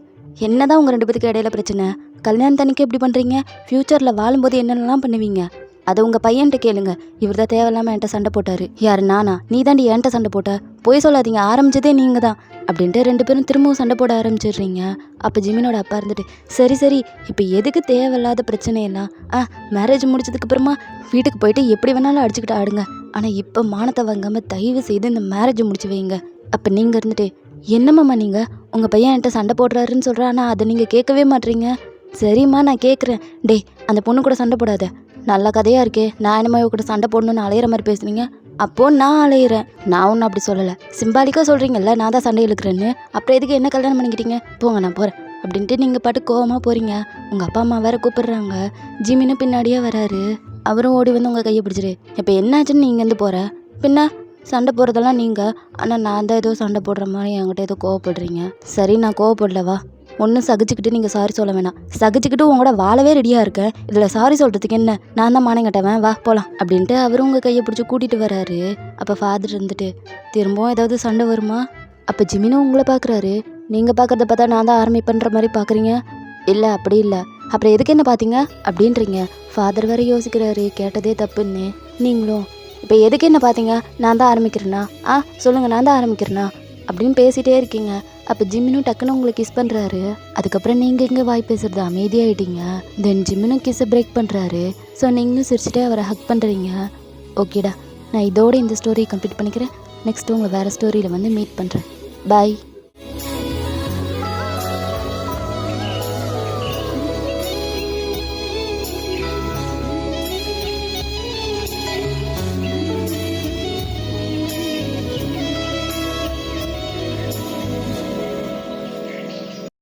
என்னதான் உங்கள் 2 பேருக்கு இடையில பிரச்சனை? கல்யாணத்தன்னைக்கு எப்படி பண்ணுறீங்க? ஃப்யூச்சரில் வாழும்போது என்னென்னலாம் பண்ணுவீங்க? அதை உங்கள் பையன்கிட்ட கேளுங்க. இவர் தான் தேவையில்லாமல் என்கிட்ட சண்டை போட்டார். யார் நானா? நீ தாண்டி என்கிட்ட சண்டை போட்ட. போய் சொல்லாதீங்க, ஆரம்பிச்சதே நீங்கள் தான் அப்படின்ட்டு 2 பேரும் திரும்பவும் சண்டை போட ஆரம்பிச்சிடுறீங்க. அப்போ ஜிமினோட அப்பா இருந்துட்டு, சரி சரி இப்போ எதுக்கு தேவையில்லாத பிரச்சனையெல்லாம்? மேரேஜ் முடிச்சதுக்கப்புறமா வீட்டுக்கு போயிட்டு எப்படி வேணாலும் அடிச்சுக்கிட்டு ஆடுங்க, ஆனால் இப்போ மானத்தை வாங்காமல் தயவு செய்து இந்த மேரேஜ் முடிச்சு வைங்க. அப்போ நீங்கள் இருந்துட்டு, என்னம்மாம்மா நீங்கள் உங்கள் பையன் என்கிட்ட சண்டை போடுறாருன்னு சொல்கிறா, ஆனால் அதை நீங்கள் கேட்கவே மாட்டீங்க. சரிம்மா நான் கேட்குறேன். டேய் அந்த பொண்ணு கூட சண்டை போடாத, நல்ல கதையாக இருக்கே. நான் என்னமோ கூட சண்டை போடணுன்னு அலையிற மாதிரி பேசுனீங்க. அப்போது நான் அலையிறேன், நான் ஒன்றும் அப்படி சொல்லலை. சிம்பாலிக்காக சொல்கிறீங்கல்ல நான் தான் சண்டை இழுக்கிறேன்னு, அப்புறம் எதுக்கு என்ன கல்யாணம் பண்ணிக்கிட்டீங்க? போங்க நான் போகிறேன் அப்படின்ட்டு நீங்கள் பாட்டு கோவமாக போகிறீங்க. உங்கள் அப்பா அம்மா வேறு கூப்பிடுறாங்க. ஜிமின்னு பின்னாடியே வராரு. அவரும் ஓடி வந்து உங்கள் கையை பிடிச்சிரு. இப்போ என்னாச்சுன்னு நீங்கள் இங்கேருந்து போகிற? பின்ன சண்டை போடுறதெல்லாம் நீங்கள், ஆனால் நான் தான் ஏதோ சண்டை போடுற மாதிரி என்கிட்ட ஏதோ கோவப்படுறீங்க. சரி நான் கோவப்படலவா? ஒன்றும் சகிச்சுக்கிட்டு நீங்கள் சாரி சொல்ல வேணாம். சகிச்சுக்கிட்டு உங்களோட வாழவே ரெடியாக இருக்கேன், இதில் சாரி சொல்கிறதுக்கு என்ன? நான் தான் மானங்கட்டவன், வா போகலாம் அப்படின்ட்டு அவரும் உங்கள் கையை பிடிச்சி கூட்டிகிட்டு வராரு. அப்போ ஃபாதர் இருந்துட்டு, திரும்பவும் ஏதாவது சண்டை வருமா? அப்போ ஜிமினும் உங்களை பார்க்குறாரு. நீங்கள் பார்க்குறத பார்த்தா நான் தான் ஆரம்பிப்பேன்ற மாதிரி பார்க்குறீங்க. இல்லை அப்படி இல்லை, அப்புறம் எதுக்கு என்ன பார்த்தீங்க அப்படின்றீங்க. ஃபாதர் வேறு யோசிக்கிறாரு, கேட்டதே தப்புன்னு. நீங்களும் இப்போ எதுக்கு என்ன பார்த்தீங்க, நான் தான் ஆரம்பிக்கிறேன்னா? சொல்லுங்கள், நான் தான் ஆரம்பிக்கிறேன்னா அப்படின்னு பேசிகிட்டே இருக்கீங்க. அப்போ ஜிமினும் டக்குன்னு உங்களை கிஸ் பண்ணுறாரு. அதுக்கப்புறம் நீங்கள் எங்கே வாய் பேசுறது அமைதியாகிட்டீங்க. தென் ஜிமினும் கிஸ்ஸை பிரேக் பண்ணுறாரு. ஸோ நீங்களும் சிரிச்சுட்டே அவரை ஹக் பண்ணுறீங்க. ஓகேடா, நான் இதோட இந்த ஸ்டோரியை கம்ப்ளீட் பண்ணிக்கிறேன். நெக்ஸ்ட்டு உங்களை வேறு ஸ்டோரியில் வந்து மீட் பண்ணுறேன். பாய்.